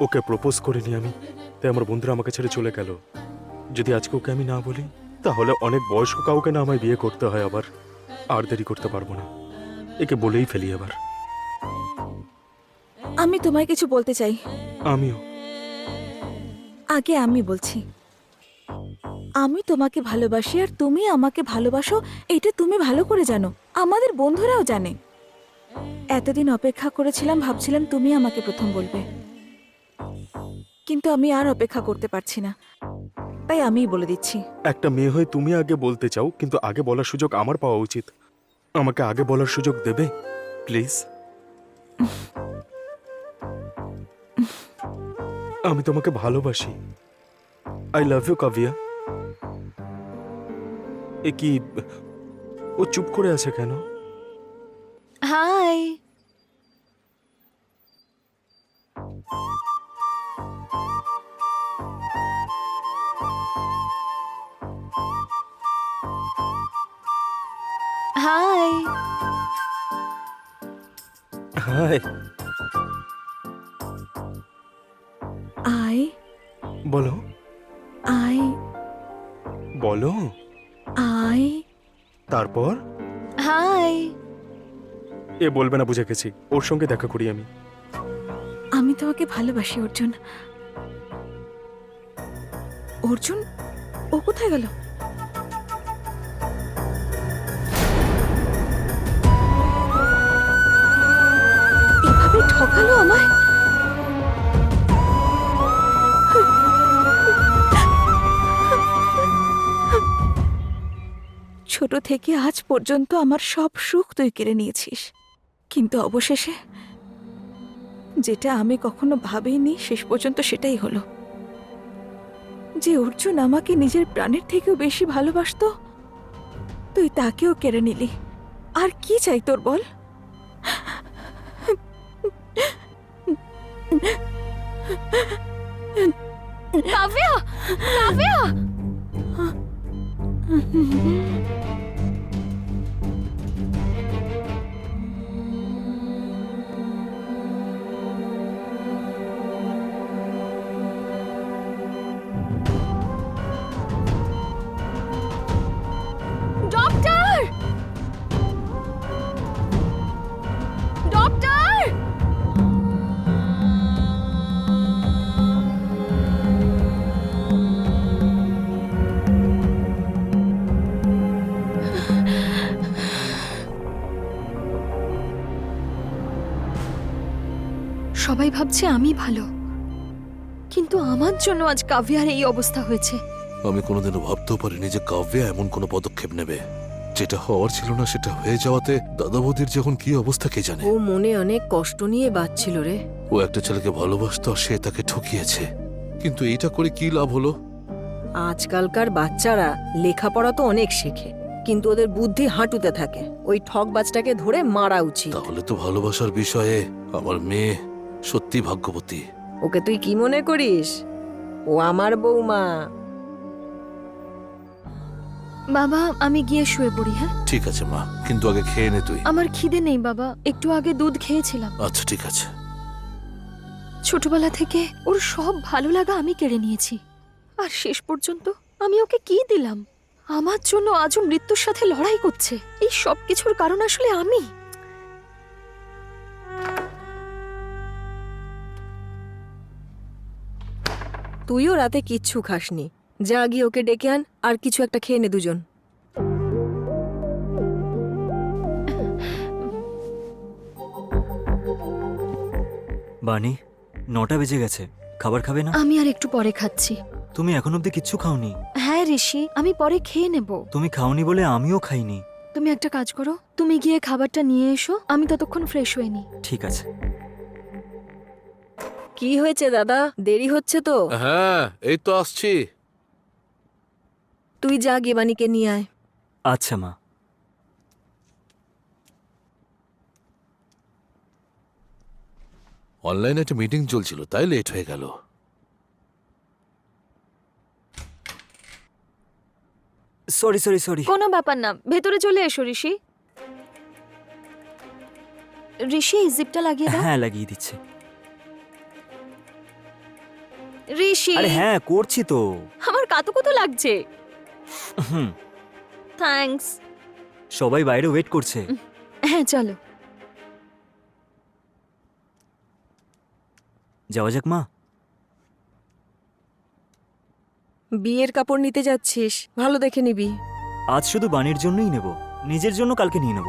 ওকে প্রপোজ করিনি আমি, তাই আমার বন্ধুরা আমাকে ছেড়ে চলে গেল। যদি আজকে ওকে আমি না বলি, তাহলে অনেক বয়স্ক কাউকে না আমায় বিয়ে করতে হয় আবার। আর দেরি করতে পারবো না, একে বলেই ফেলি এবার। আমি তোমায় কিছু বলতে চাই। আমিও। আগে আমি বলছি, আমি তোমাকে ভালোবাসি আর তুমি আমাকে ভালোবাসো, এটা তুমি ভালো করে জানো, আমাদের বন্ধুরাও জানে। এতদিন অপেক্ষা করেছিলাম, ভাবছিলাম তুমি আমাকে প্রথম বলবে, কিন্তু আমি আর অপেক্ষা করতে পারছি না, তাই আমিই বলে দিচ্ছি। একটা মেয়ে হয়ে তুমি আগে বলতে চাও, কিন্তু আগে বলার সুযোগ আমার পাওয়া উচিত। আমাকে আগে বলার সুযোগ দেবে প্লিজ? আমি তোমাকে ভালোবাসি। I love you Kavya. এ কি, ও চুপ করে আছে কেন? হাই। হাই। হাই। আই বলো। আই বলো। আই তারপর? হাই। এ বলবে না, বুঝে গেছি। ওর সঙ্গে দেখা করি আমি। আমি তোমাকে ভালোবাসি অর্জুন। অর্জুন, ও কোথায় গেল? এভাবে ঠকালো আমায়। ছোট থেকে আজ পর্যন্ত আমার সব সুখ তুই কেড়ে নিয়েছিস, কিন্তু অবশেষে যেটা আমি কখনো ভাবিনি শেষ পর্যন্ত সেটাই হলো। যে অর্জুন আমাকে নিজের প্রাণের থেকেও বেশি ভালোবাসতো, তুই তাকেও কেড়ে নিলি। আর কি চাই তোর বল? কাব্যা, কাব্যা। সবাই ভাবছে আমি ভালো, কিন্তু আমার জন্য আজ কাভিয়ার এই অবস্থা হয়েছে। আমি কোনোদিনও ভাবতেও পারিনি যে কাব্যা এমন কোনো পদক্ষেপ নেবে। যেটা হওয়ার ছিল না সেটা হয়ে যাওয়াতে দাদা বৌদির যখন কি অবস্থা কে জানে। ও মনে অনেক কষ্ট নিয়ে বাঁচছিল রে। ও একটা ছেলেকে ভালোবাসতো আর সে তাকে ঠকিয়েছে, কিন্তু এইটা করে কি লাভ হলো? আজকালকার বাচ্চারা লেখাপড়া তো অনেক শেখে, কিন্তু ওদের বুদ্ধি হাঁটুতে থাকে। ওই ঠকবাজটাকে ধরে মারা উচিত। তাহলে তো ভালোবাসার বিষয়ে আমার মেয়ে সত্যি ভাগ্যবতী। ওকে তুই কি মনে করিস? ও আমার বৌমা। বাবা আমি গিয়ে শুয়ে পড়ি, হ্যাঁ? ঠিক আছে মা, কিন্তু আগে খেয়ে নে তুই। আমার খিদে নেই বাবা, একটু আগে দুধ খেয়েছিলাম। আচ্ছা ঠিক আছে। ছোটবেলা থেকে ওর সব ভালো লাগা আমি কেড়ে নিয়েছি, আর শেষ পর্যন্ত আমি ওকে কি দিলাম? আমার জন্য আজও মৃত্যুর সাথে লড়াই করছে। এই সব কিছুর কারণ আসলে আমি। তুইও রাতে কিচ্ছু খাসনি। যা গিয়ে ওকে ডেকে আন, আর কিছু একটা খেয়ে নে দুজন। বানি, 9টা বেজে গেছে, খাবার খাবে না? আমি আর একটু পরে খাচ্ছি। তুমি এখন অব্দি কিচ্ছু খাওনি। হ্যাঁ ঋষি, আমি পরে খেয়ে নেব। তুমি খাওনি বলে আমিও খাইনি। তুমি একটা কাজ করো, তুমি গিয়ে খাবারটা নিয়ে এসো, আমি ততক্ষণ ফ্রেশ হয়ে নিই। ঠিক আছে। কি হয়েছে দাদা, দেরি হচ্ছে তো? হ্যাঁ এই তো আসছি। তুই যা গিয়ে বানিকে নিয়ে আয়। আচ্ছা মা। অনলাইনে একটা মিটিং চলছিল তাই লেট হয়ে গেল। Sorry sorry sorry. কোনো ব্যাপার না, ভেতরে চলে এসো ঋষি। ঋষি এই জিপটা লাগিয়ে দাও। হ্যাঁ লাগিয়ে দিচ্ছে। ঋষি, আরে হ্যাঁ করছি তো। আমার কাতুকুতু লাগছে। হুম, থ্যাঙ্কস। সবাই বাইরে ওয়েট করছে। হ্যাঁ চলো। যাওয়া যাক মা। বিয়ের কাপড় নিতে যাচ্ছিস, ভালো দেখে নিবি। আজ শুধু বানির জন্যই নেব, নিজের জন্য কালকে নিয়ে নেব।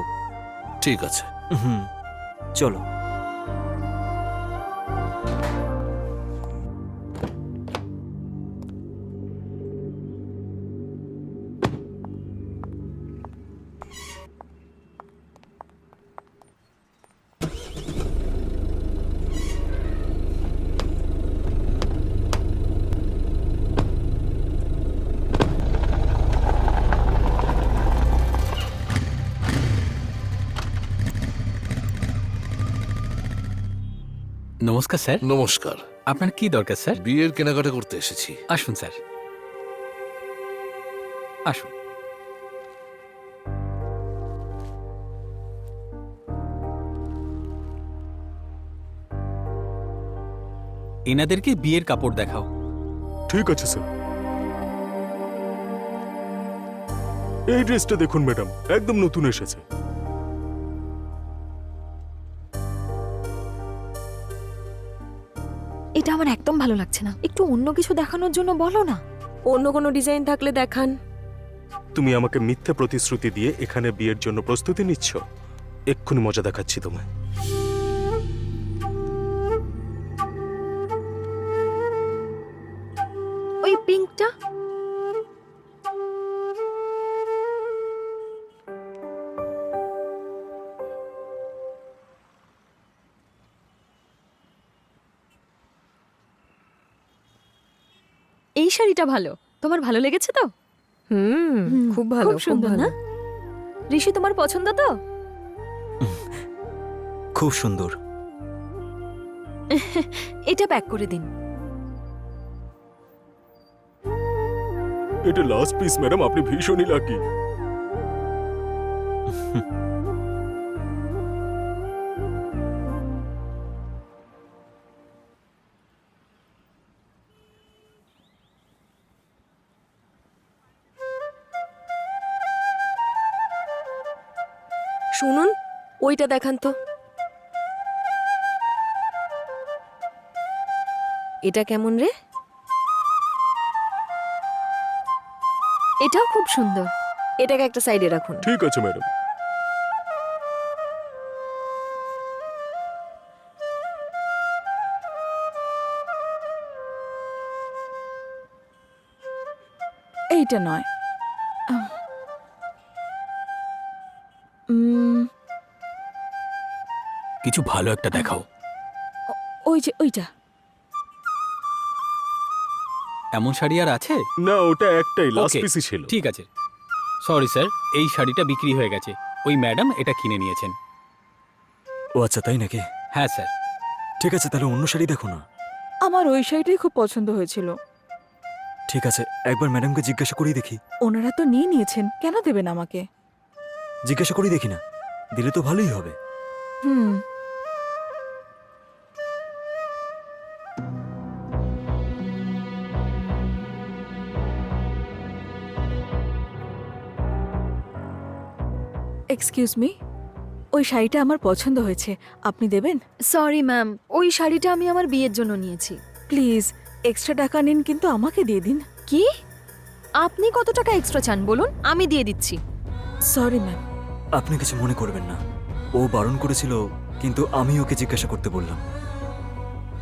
ঠিক আছে। হুম, চলো। নমস্কার স্যার। নমস্কার। আপনার কি দরকার স্যার? বিয়ের কেনাকাটা করতে এসেছি। আসুন স্যার, আসুন। এনাদেরকে বিয়ের কাপড় দেখাও। ঠিক আছে স্যার। এই ড্রেসটা দেখুন ম্যাডাম, একদম নতুন এসেছে। এটা আমার একদম ভালো লাগছে না, একটু অন্য কিছু দেখানোর জন্য বলো না। অন্য কোনো ডিজাইন থাকলে দেখান। তুমি আমাকে মিথ্যে প্রতিশ্রুতি দিয়ে এখানে বিয়ের জন্য প্রস্তুতি নিচ্ছ। এক্ষুনি মজা দেখাচ্ছি তোমায়। ওই পিঙ্কটা। এই শাড়িটা ভালো, তোমার ভালো লেগেছে তো? হুম, খুব ভালো, খুব সুন্দর না? ঋষি তোমার পছন্দ তো? খুব সুন্দর। এটা প্যাক করে দিন। এটা লাস্ট পিস ম্যাডাম, আপনি ভীষণই লাকি। শুনুন, ওইটা দেখান তো। এটা কেমন রে? এটাও খুব সুন্দর। এটাকে একটা সাইডে রাখুন। ঠিক আছে ম্যাডাম। এইটা নয়। উম, কিছু ভালো একটা দেখাও। ওই যে ওইটা। এমন শাড়ি আর আছে? না, ওটা একটাই লাস্ট Okay, পিসই ছিল। ঠিক আছে। সরি স্যার, এই শাড়িটা বিক্রি হয়ে গেছে। ওই ম্যাডাম এটা কিনে নিয়েছেন। ও আচ্ছা, তাই নাকি? হ্যাঁ স্যার। ঠিক আছে, তাহলে অন্য শাড়ি দেখো না। আমার ওই শাড়িটাই খুব পছন্দ হয়েছিল। ঠিক আছে, একবার ম্যাডামকে জিজ্ঞাসা করেই দেখি। ওনারা তো নিয়ে নিয়েছেন, কেন দেবেন আমাকে? জিজ্ঞাসা করেই দেখি না, দিলে তো ভালোই হবে। হুম। এক্সকিউজ মি, ওই শাড়িটা আমার পছন্দ হয়েছে, আপনি দেবেন? সরি ম্যাম, ওই শাড়িটা আমি আমার বিয়ের জন্য নিয়েছি। প্লিজ এক্সট্রা টাকা নিন, কিন্তু আমাকে দিয়ে দিন। কি? আপনি কত টাকা এক্সট্রা চান বলুন, আমি দিয়ে দিচ্ছি। Sorry ma'am. আপনি কিছু মনে করবেন না, ও বারণ করেছিল, কিন্তু আমি ওকে জিজ্ঞাসা করতে বললাম।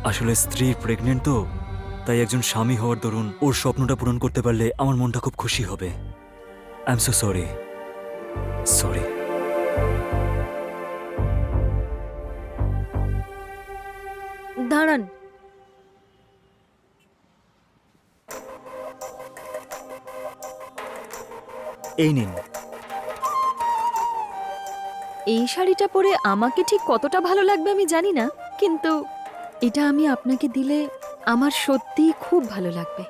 আসলে স্ত্রী প্রেগনেন্ট তো, তাই একজন স্বামী হওয়ার দরুন ওর স্বপ্নটা পূরণ করতে পারলে আমার মনটা খুব খুশি হবে। I am so sorry. Sorry. দাঁড়ান, এই নিন। এই শাড়িটা পরে আমাকে ঠিক কতটা ভালো লাগবে আমি জানি না, কিন্তু এটা আমি আপনাকে দিলে আমার সত্যিই খুব ভালো লাগবে।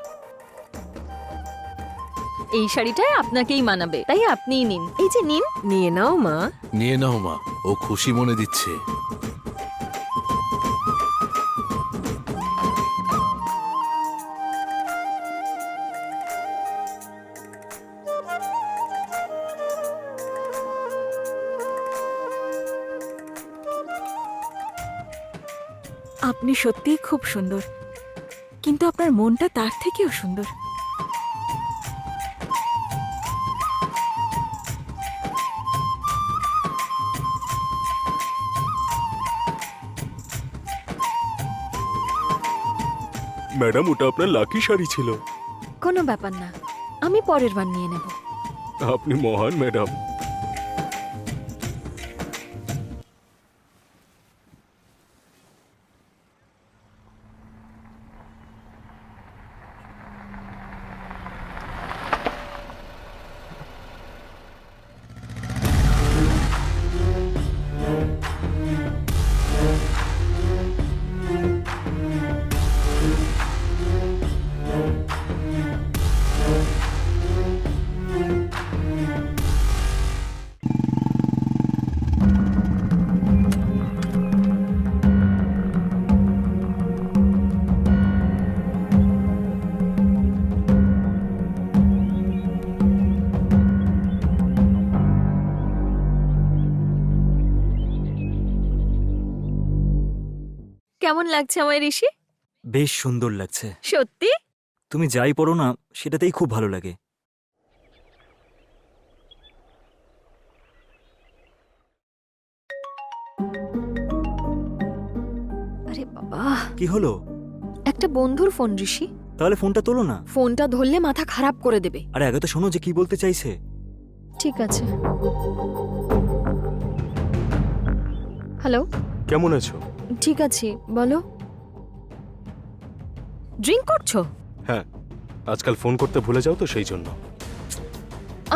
এই শাড়িটায় আপনাকেই মানাবে, তাই আপনিই নিন। এই যে নিন। নিয়ে নাও মা। নিয়ে নাও মা, ও খুশি মনে দিচ্ছে। আপনি সত্যিই খুব সুন্দর, কিন্তু আপনার মনটা তার থেকেও সুন্দর। ম্যাডাম, ওটা আপনার লাকি শাড়ি ছিল। কোনো ব্যাপার না, আমি পরের বার নিয়ে নেব। আপনি মহান ম্যাডাম। কেমন লাগছে আমার ঋষি? বেশ সুন্দর লাগছে। সত্যি? তুমি যাই পড়ো না, সেটাতেই খুব ভালো লাগে। আরে বাবা, কি হলো? একটা বন্ধুর ফোন ঋষি। তাহলে ফোনটা তোলো না। ফোনটা ধরলে মাথা খারাপ করে দেবে। আরে আগে তো শোনো যে কি বলতে চাইছে। ঠিক আছে। হ্যালো। কেমন আছো? ঠিক আছে, বলো। ড্রিঙ্ক করছো? হ্যাঁ, আজকাল ফোন করতে ভুলে যাও তো, সেই জন্য।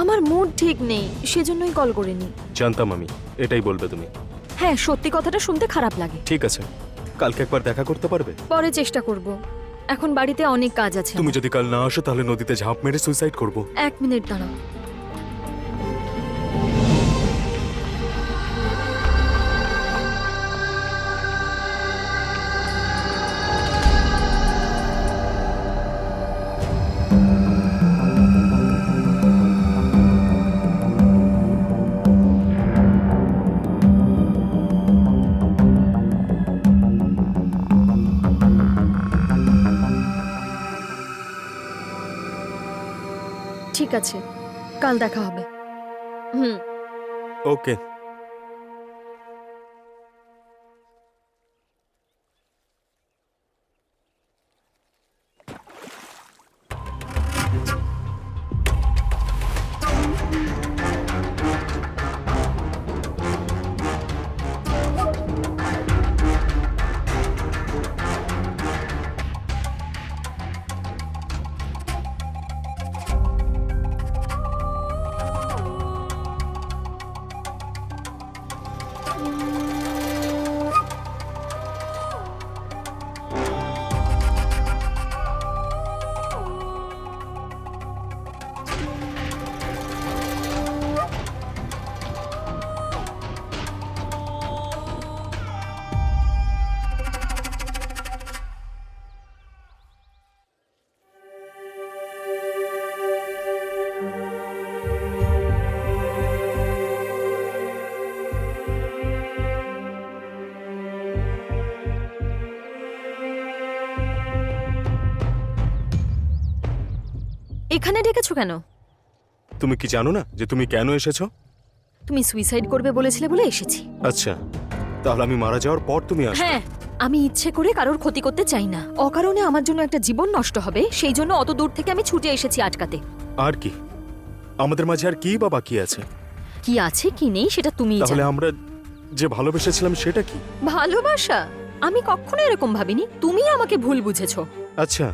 আমার মুড ঠিক নেই, সেজন্যই কল করিনি। জানতাম আমি এটাই বলবে তুমি। হ্যাঁ, সত্যি কথাটা শুনতে খারাপ লাগে। ঠিক আছে, কালকে একবার দেখা করতে পারবে? পরে চেষ্টা করব, এখন বাড়িতে অনেক কাজ আছে। তুমি যদি কাল না আসো তাহলে নদীতে ঝাঁপ মেরে সুইসাইড করব। 1 মিনিট দাঁড়াও। ঠিক আছে, কাল দেখা হবে। হুম। ওকে। এখানে ডেকেছো কেন? তুমি কি জানো না যে তুমি কেন এসেছো? তুমি সুইসাইড করবে বলেছিলে বলে এসেছি। আচ্ছা, তাহলে আমি মারা যাওয়ার পর তুমি আসবে? হ্যাঁ, আমি ইচ্ছে করে কারোর ক্ষতি করতে চাই না। অকারণে আমার জন্য একটা জীবন নষ্ট হবে, সেই জন্য অত দূর থেকে আমি ছুটে এসেছি আটকাতে। আর কি আমাদের মাঝে আর কি বা বাকি আছে? কি আছে কি নেই সেটা তুমিই তাহলে জানো। আমরা যে ভালোবেসেছিলাম সেটা কি? ভালোবাসা? আমি কখনো এরকম ভাবিনি, তুমি আমাকে ভুল বুঝেছো। আচ্ছা,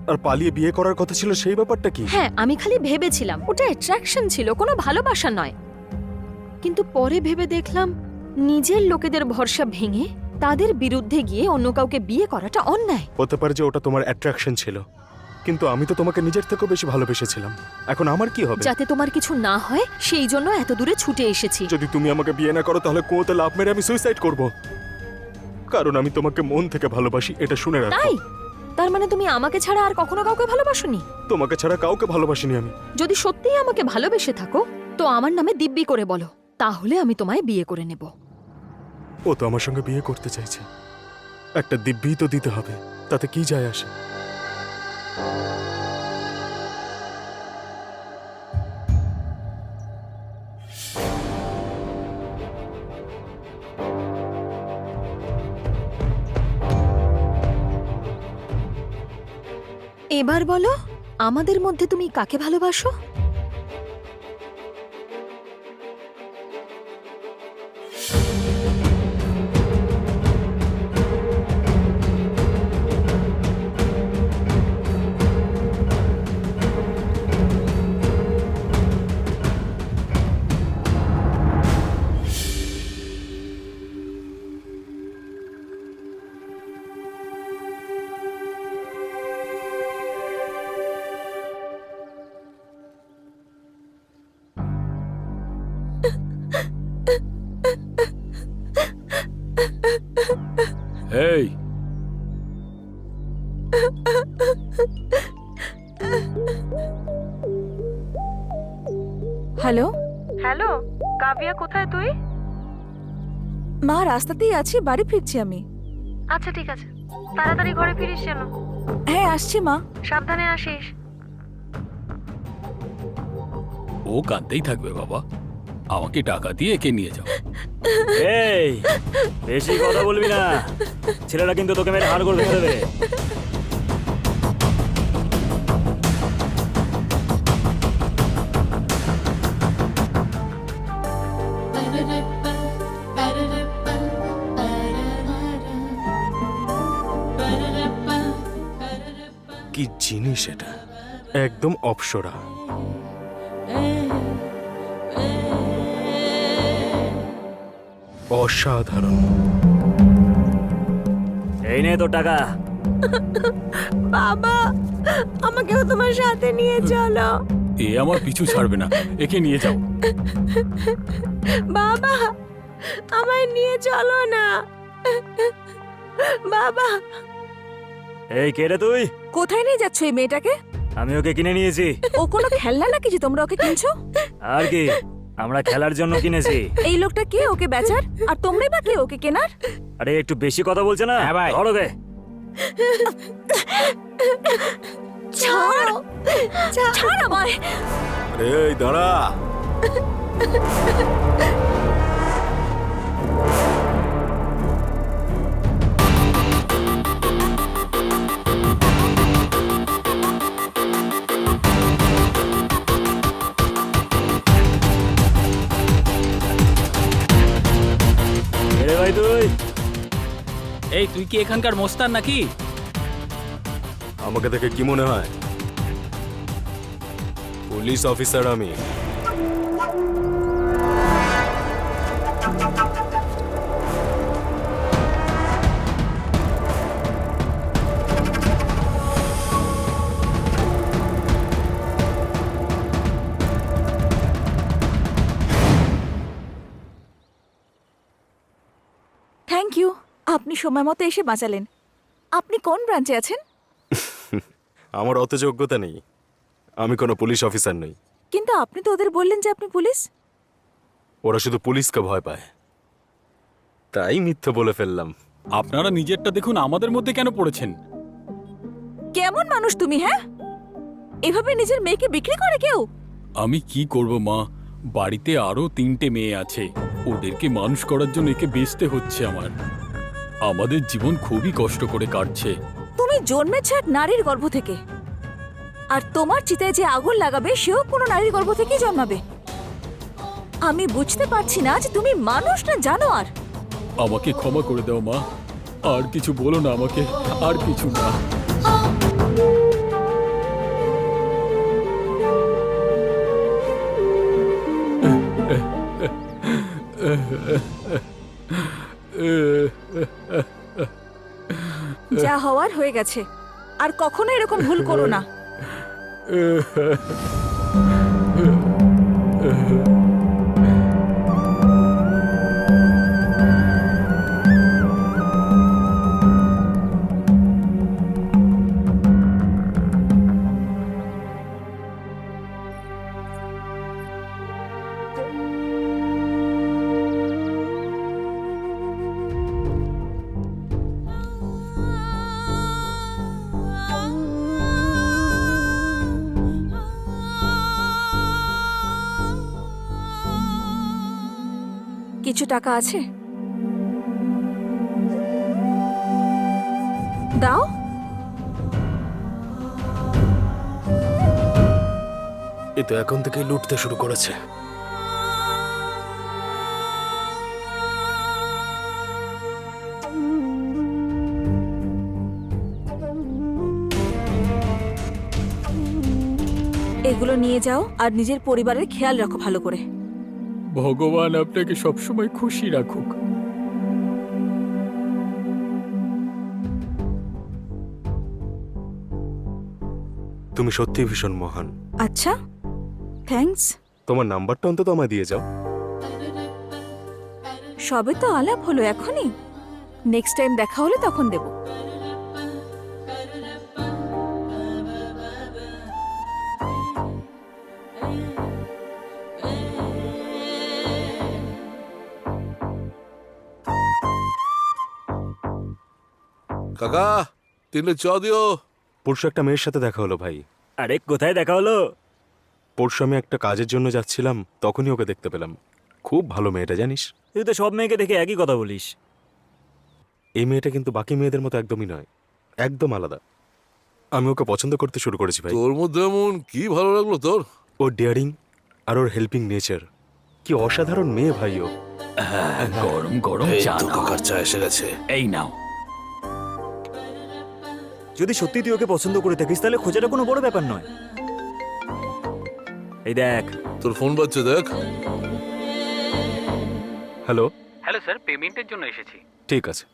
আর পালিয়ে বিয়ে করার কথা ছিল সেই ব্যাপারটা কি? হ্যাঁ, আমি খালি ভেবেছিলাম ওটা অ্যাট্রাকশন ছিল, কোনো ভালোবাসা নয়। কিন্তু পরে ভেবে দেখলাম নিজের লোকেদের ভরসা ভেঙে তাদের বিরুদ্ধে গিয়ে অন্য কাউকে বিয়ে করাটা অন্যায়। হতে পারে যে ওটা তোমার অ্যাট্রাকশন ছিল, কিন্তু আমি তো তোমাকে নিজের থেকেও বেশি ভালোবেসেছিলাম। এখন আমার কি হবে? যাতে তোমার কিছু না হয় সেই জন্য এত দূরে ছুটে এসেছি। যদি তুমি আমাকে বিয়ে না করো তাহলে কুয়োতে লাফ মেরে আমি সুইসাইড করব, কারণ আমি তোমাকে মন থেকে ভালোবাসি, এটা শুনে রাখো। তাই? তার মানে তুমি আমাকে ছাড়া আর কখনো কাউকে ভালোবাসোনি? তোমাকে ছাড়া কাউকে ভালোবাসিনি আমি। যদি সত্যিই আমাকে ভালোবেসে থাকো তো আমার নামে দিব্যি করে বলো, তাহলে আমি তোমায় বিয়ে করে নেব। ও তো আমার সঙ্গে বিয়ে করতে চাইছে, একটা দিব্যি তো দিতে হবে, তাতে কি যায় আসে? এবার বলো, আমাদের মধ্যে তুমি কাকে ভালোবাসো? এই হ্যালো হ্যালো কাভিয়া, কোথায় তুই? মা, রাস্তাতেই আছি, বাড়ি ফিরছি আমি। আচ্ছা ঠিক আছে, তাড়াতাড়ি ঘরে ফিরিস যেন। হ্যাঁ, আসছি মা। সাবধানে আসিস। ও কাঁদতেই থাকবে বাবা, আমাকে টাকা দিয়ে একে নিয়ে যাও। এই বেশি কথা বলবি না, ছেলেরা কিন্তু তোকে মেরে হাড় করে দেবে। কি জিনিস এটা, একদম অপসরা। অসাধারণ। এই নে তোর টাকা। বাবা, আমাকেও তোমার সাথে নিয়ে চলো। এ আমার পিছু ছাড়বে না, একে নিয়ে যাও। বাবা, আমায় নিয়ে চলো না। বাবা। এই কে রে তুই? কোথায় নিয়ে যাচ্ছ এই মেয়েটাকে? আমি ওকে কিনে নিয়েছি। ও কোনো খেলনা নাকি যে তোমরা ওকে কিনছো? আর কি, আমরা খেলার জন্য কিনেছি। এই লোকটা কে ওকে বেচার, আর তোমরাই বা কে ওকে কেনার? আরে একটু বেশি কথা বলছে না? হ্যাঁ ভাই। ধরো গে। ছাড়, ছাড় আমায়। এই দাঁড়া। রে ভাই তুই? এই তুই কি এখানকার মোস্তান নাকি? আমাকে দেখে কি মনে হয়? পুলিশ অফিসার আমি। থ্যাংক ইউ, আপনি সময় মতো এসে বাঁচালেন। আপনি কোন ব্রাঞ্চে আছেন? আমার অত যোগ্যতা নেই, আমি কোনো পুলিশ অফিসার নই। কিন্তু আপনি তো ওদের বললেন যে আপনি পুলিশ। ওরা শুধু পুলিশকে ভয় পায়, তাই মিথ্যে বলে ফেললাম। আপনারা নিজেরটা দেখুন, আমাদের মধ্যে কেন পড়েছেন? কেমন মানুষ তুমি? হ্যাঁ, এভাবে নিজের মেয়েকে বিক্রি করে কেউ? আমি কি করব মা, বাড়িতে আরো 3টে মেয়ে আছে, ওদেরকে মানুষ করার জন্য একে বেচতে হচ্ছে আমার। আমাদের জীবন খুবই কষ্ট করে কাটছে। তুমি জন্মেছ এক নারীর গর্ভ থেকে, আর তোমার চিতায় যে আগুন লাগাবে সেও কোনো নারীর গর্ভ থেকেই জন্মাবে। আমি বুঝতে পারছি না যে তুমি মানুষ না জানোয়ার। আমাকে ক্ষমা করে দাও মা, আর কিছু বলো না আমাকে, আর কিছু না। যা হওয়ার হয়ে গেছে, আর কখনো এরকম ভুল করো না। কিছু টাকা আছে? দাও। এ তো এখন থেকে লুটতে শুরু করেছে। এগুলো নিয়ে যাও আর নিজের পরিবারের খেয়াল রাখো ভালো করে। ভগবান আপনাকে সবসময় খুশি রাখুক। তুমি সত্যি ভীষণ মহান। আচ্ছা, থ্যাঙ্কস। তোমার নাম্বারটা অন্তত আমায় দিয়ে যাও। সবে তো আলাপ হলো এখনই, নেক্সট টাইম দেখা হলে তখন দেব। কাকা 3টে চ দিও। পরশু একটা মেয়ের সাথে দেখা হলো ভাই। আরে কোথায় দেখা হলো? পরশু আমি একটা কাজের জন্য যাচ্ছিলাম, তখনই ওকে দেখতে পেলাম। খুব ভালো মেয়েটা, জানিস? তুই তো সব মেয়েকে দেখে একই কথা বলিস। এই মেয়েটা কিন্তু বাকি মেয়েদের মতো একদমই নয়, একদম আলাদা। আমি ওকে পছন্দ করতে শুরু করেছি ভাই। তোর মধ্যে এমন কি ভালো লাগলো তোর? ওর ডেয়ারিং আর ওর হেল্পিং নেচার, কি অসাধারণ মেয়ে ভাই ও। গরম গরম এই চা তো নাও। কাকার চা এসে গেছে। এই নাও। যদি সত্যি তুই ওকে পছন্দ করে থাকিস তাহলে খোঁজাটা কোনো বড় ব্যাপার নয়। এই দেখ, তোর ফোন বাজছে দেখ। হ্যালো, হ্যালো স্যার, পেমেন্টের জন্য এসেছি। ঠিক আছে,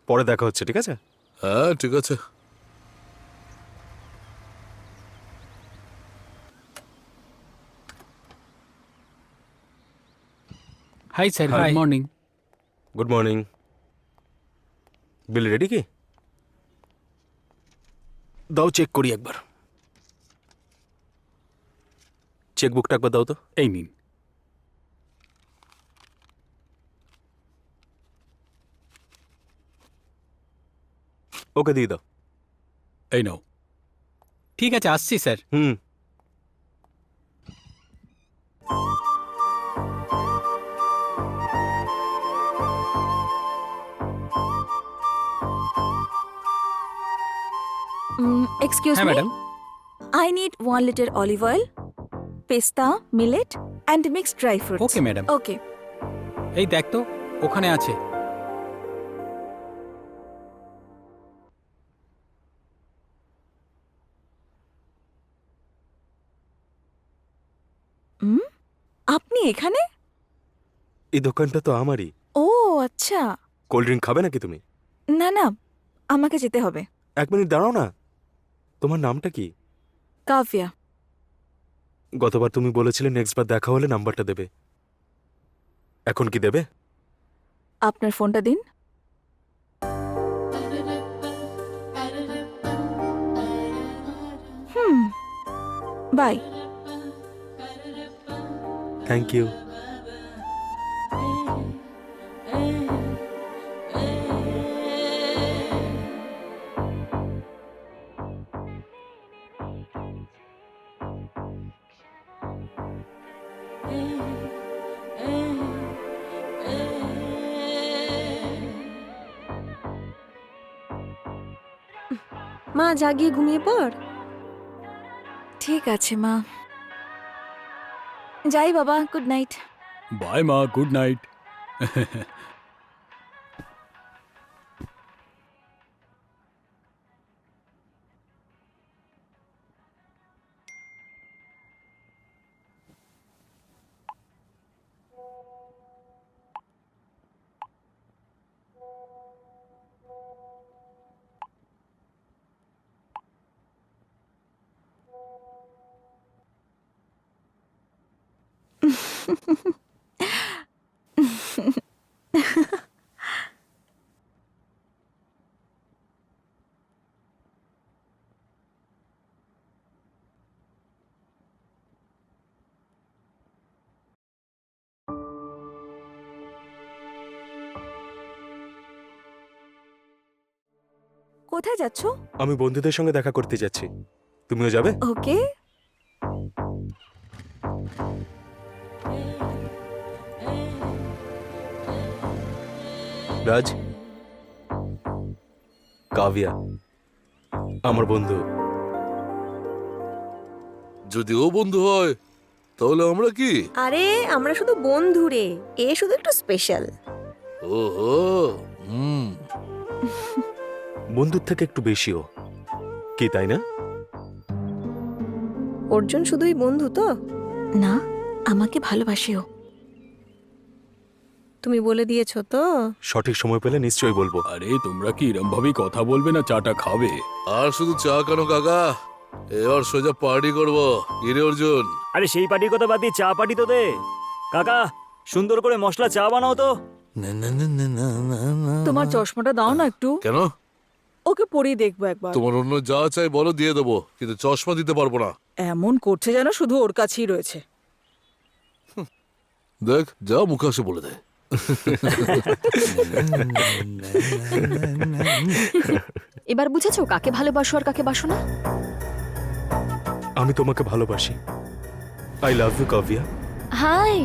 পরে দেখা হচ্ছে, ঠিক আছে? হ্যাঁ ঠিক আছে। Hi sir, Hi. Good morning. Good morning. Bill ready কি? দাও চেক করি একবার। চেকবুকটা একবার দাও তো। এই নিন। ওকে দিয়ে দাও। এই নাও। ঠিক আছে, আসছি স্যার। হুম। এক্সকিউজ হ্যাঁ me, madam. I need 1 liter olive oil, pista, millet and mixed dry fruits. Okay madam. Okay. এই দেখ তো, ওখানে আছে। আপনি এখানে? এই দোকানটা তো আমারই। ও আচ্ছা। কোল্ড ড্রিঙ্ক খাবে নাকি তুমি? না না, আমাকে যেতে হবে। 1 মিনিট দাঁড়াও না। তোমার নামটা কি? কাভিয়া। গতবার তুমি বলেছিলে নেক্সট বার দেখা হলে নাম্বারটা দেবে। এখন কি দেবে? আপনার ফোনটা দিন। বাই। Thank you. মা জাগিয়ে ঘুমিয়ে পড়। ঠিক আছে মা, যাই বাবা, গুড নাইট। বাই মা, গুড নাইট। কোথায় যাচ্ছ? আমি বন্ধুদের সঙ্গে দেখা করতে যাচ্ছি, তুমিও যাবে? ওকে। রাজ, কাভিয়া আমার বন্ধু। যদি ও বন্ধু হয় তাহলে আমরা কি? আরে আমরা শুধু বন্ধু রে, এ শুধু একটু স্পেশাল। ওহো, হুম। বন্ধুর থেকে একটু বেশিও কি, তাই না? অর্জুন শুধুই বন্ধু তো? না, আমাকে ভালোবাসেও। তুমি বলে দিয়েছো তো? সঠিক সময় পেলে নিশ্চয়ই বলবো। আরে তোমরা কি এরম ভাবেই কথা বলবে না চাটা খাবে? আর শুধু চা কেন কাকা, এবার সোজা পার্টি করবো। ইরে অর্জুন, আরে সেই পার্টির কথা বাদ দিয়ে চা পার্টি তো দে। কাকা, সুন্দর করে মশলা চা বানাও তো। তোমার চশমাটা দাও না একটু, কেন? ওকে পরিয়ে দেখবো একবার। তোমার অন্য যা চাই বলো, দিয়ে দেবো, কিন্তু চশমা দিতে পারবো না। এমন করছে যেন শুধু ওর কাছেই রয়েছে। দেখ, যা মুখে আসে বলে দেয়। এবার বুঝেছো কাকে ভালোবাসো আর কাকে বাসো না? আমি তোমাকে ভালোবাসি। I love you Kavya. Hi.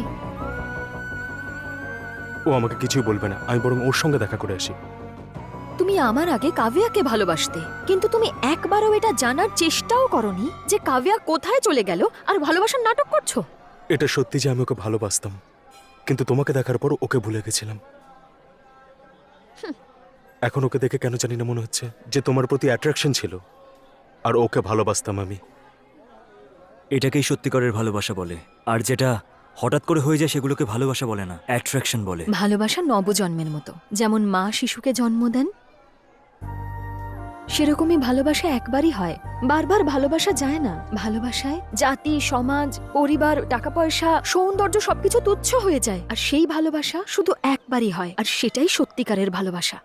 ও আমাকে কিছুই বলবে না, আমি বরং ওর সঙ্গে দেখা করে আসি। তুমি আমার আগে কাভিয়াকে ভালোবাসতে, কিন্তু তুমি একবারও এটা জানার চেষ্টাও করনি যে কাভিয়া কোথায় চলে গেল আর ভালোবাসার নাটক করছো। এটা সত্যি যে আমি ওকে ভালোবাসতাম, কিন্তু তোমাকে দেখার পর ওকে ভুলে গেছিলাম। এখন ওকে দেখে কেন জানি না মনে হচ্ছে যে তোমার প্রতি অ্যাট্রাকশন ছিল, আর ওকে ভালোবাসতাম আমি। এটাকেই সত্যিকারের ভালোবাসা বলে, আর যেটা হঠাৎ করে হয়ে যায় সেগুলোকে ভালোবাসা বলে না, অ্যাট্রাকশন বলে। ভালোবাসা নবজন্মের মতো, যেমন মা শিশুকে জন্ম দেন সেরকমই ভালোবাসা একবারই হয়, বারবার ভালোবাসা যায় না। ভালোবাসায় জাতি, সমাজ, পরিবার, টাকা পয়সা, সৌন্দর্য সবকিছু তুচ্ছ হয়ে যায়, আর সেই ভালোবাসা শুধু একবারই হয়, আর সেটাই সত্যিকারের ভালোবাসা।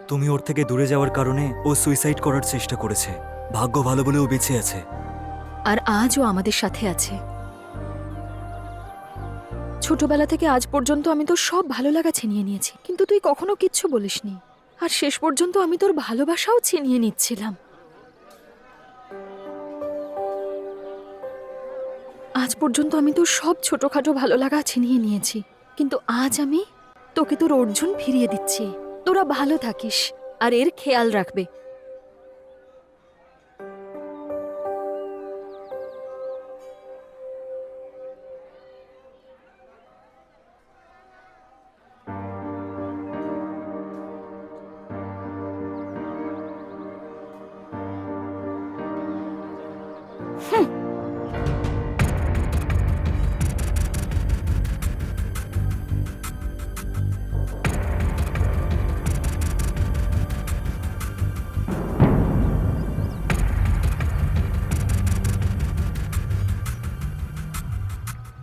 তুমি ওর থেকে দূরে যাওয়ার কারণে ও সুইসাইড করার চেষ্টা করেছে। ভাগ্য ভালো বলে ও বেঁচে আছে, আর আজও আমাদের সাথে আছে। ছোটবেলা থেকে আজ পর্যন্ত আমি তোর সব ভালো লাগা ছিনিয়ে নিয়েছি, কিন্তু তুই কখনো কিচ্ছু বলিসনি, আর শেষ পর্যন্ত আমি তোর ভালোবাসাও ছিনিয়ে নিচ্ছিলাম। আজ পর্যন্ত আমি তোর সব ছোটখাটো ভালো লাগা ছিনিয়ে নিয়েছি, কিন্তু আজ আমি তোকে তোর অর্জুন ফিরিয়ে দিচ্ছি। তোরা ভালো থাকিস, আর এর খেয়াল রাখবে।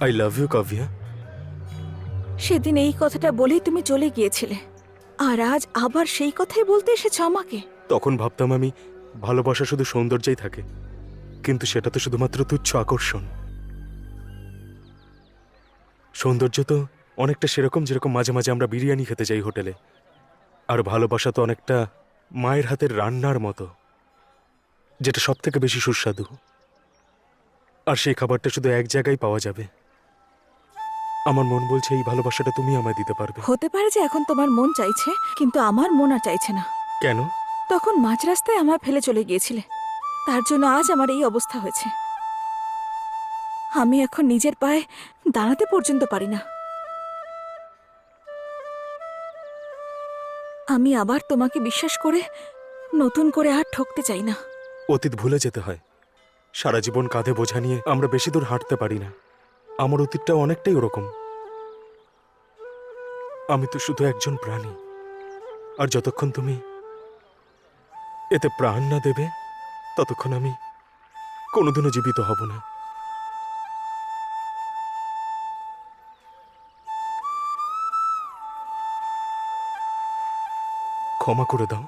I love you Kavya. সেদিন এই কথাটা বলেই তুমি চলে গিয়েছিলে, আর আজ আবার সেই কথাই বলতে এসেছো আমাকে। তখন ভাবতাম আমি ভালোবাসা শুধু সৌন্দর্যেই থাকে, কিন্তু সেটা তো শুধুমাত্র তুচ্ছ আকর্ষণ। সৌন্দর্য তো অনেকটা সেরকম যেরকম মাঝে মাঝে আমরা বিরিয়ানি খেতে যাই হোটেলে, আর ভালোবাসা তো অনেকটা মায়ের হাতের রান্নার মতো, যেটা সব থেকে বেশি সুস্বাদু, আর সেই খাবারটা শুধু এক জায়গায় পাওয়া যাবে। আমার মন বলছে এই ভালোবাসাটা তুমি আমায় দিতে পারবে। হতে পারে যে এখন তোমার মন চাইছে, কিন্তু আমার মন আর চাইছে না। কেন? তখন মাঝ রাস্তায় আমার ফেলে চলে গিয়েছিলে, তার জন্য আজ আমার এই অবস্থা হয়েছে। আমি এখন নিজের পায়ে দাঁড়াতে পর্যন্ত পারি না। আমি আবার তোমাকে বিশ্বাস করে নতুন করে আর ঠকতে চাই না। অতীত ভুলে যেতে হয়। সারা জীবন কাঁধে বোঝা নিয়ে আমরা বেশি দূর হাঁটতে পারি না। আমার অতীতটা অনেকটাই ওরকম। আমি তো শুধু একজন প্রাণী, আর যতক্ষণ তুমি এতে প্রাণ না দেবে ততক্ষণ আমি কোনোদিনও জীবিত হব না। ক্ষমা করে দাও।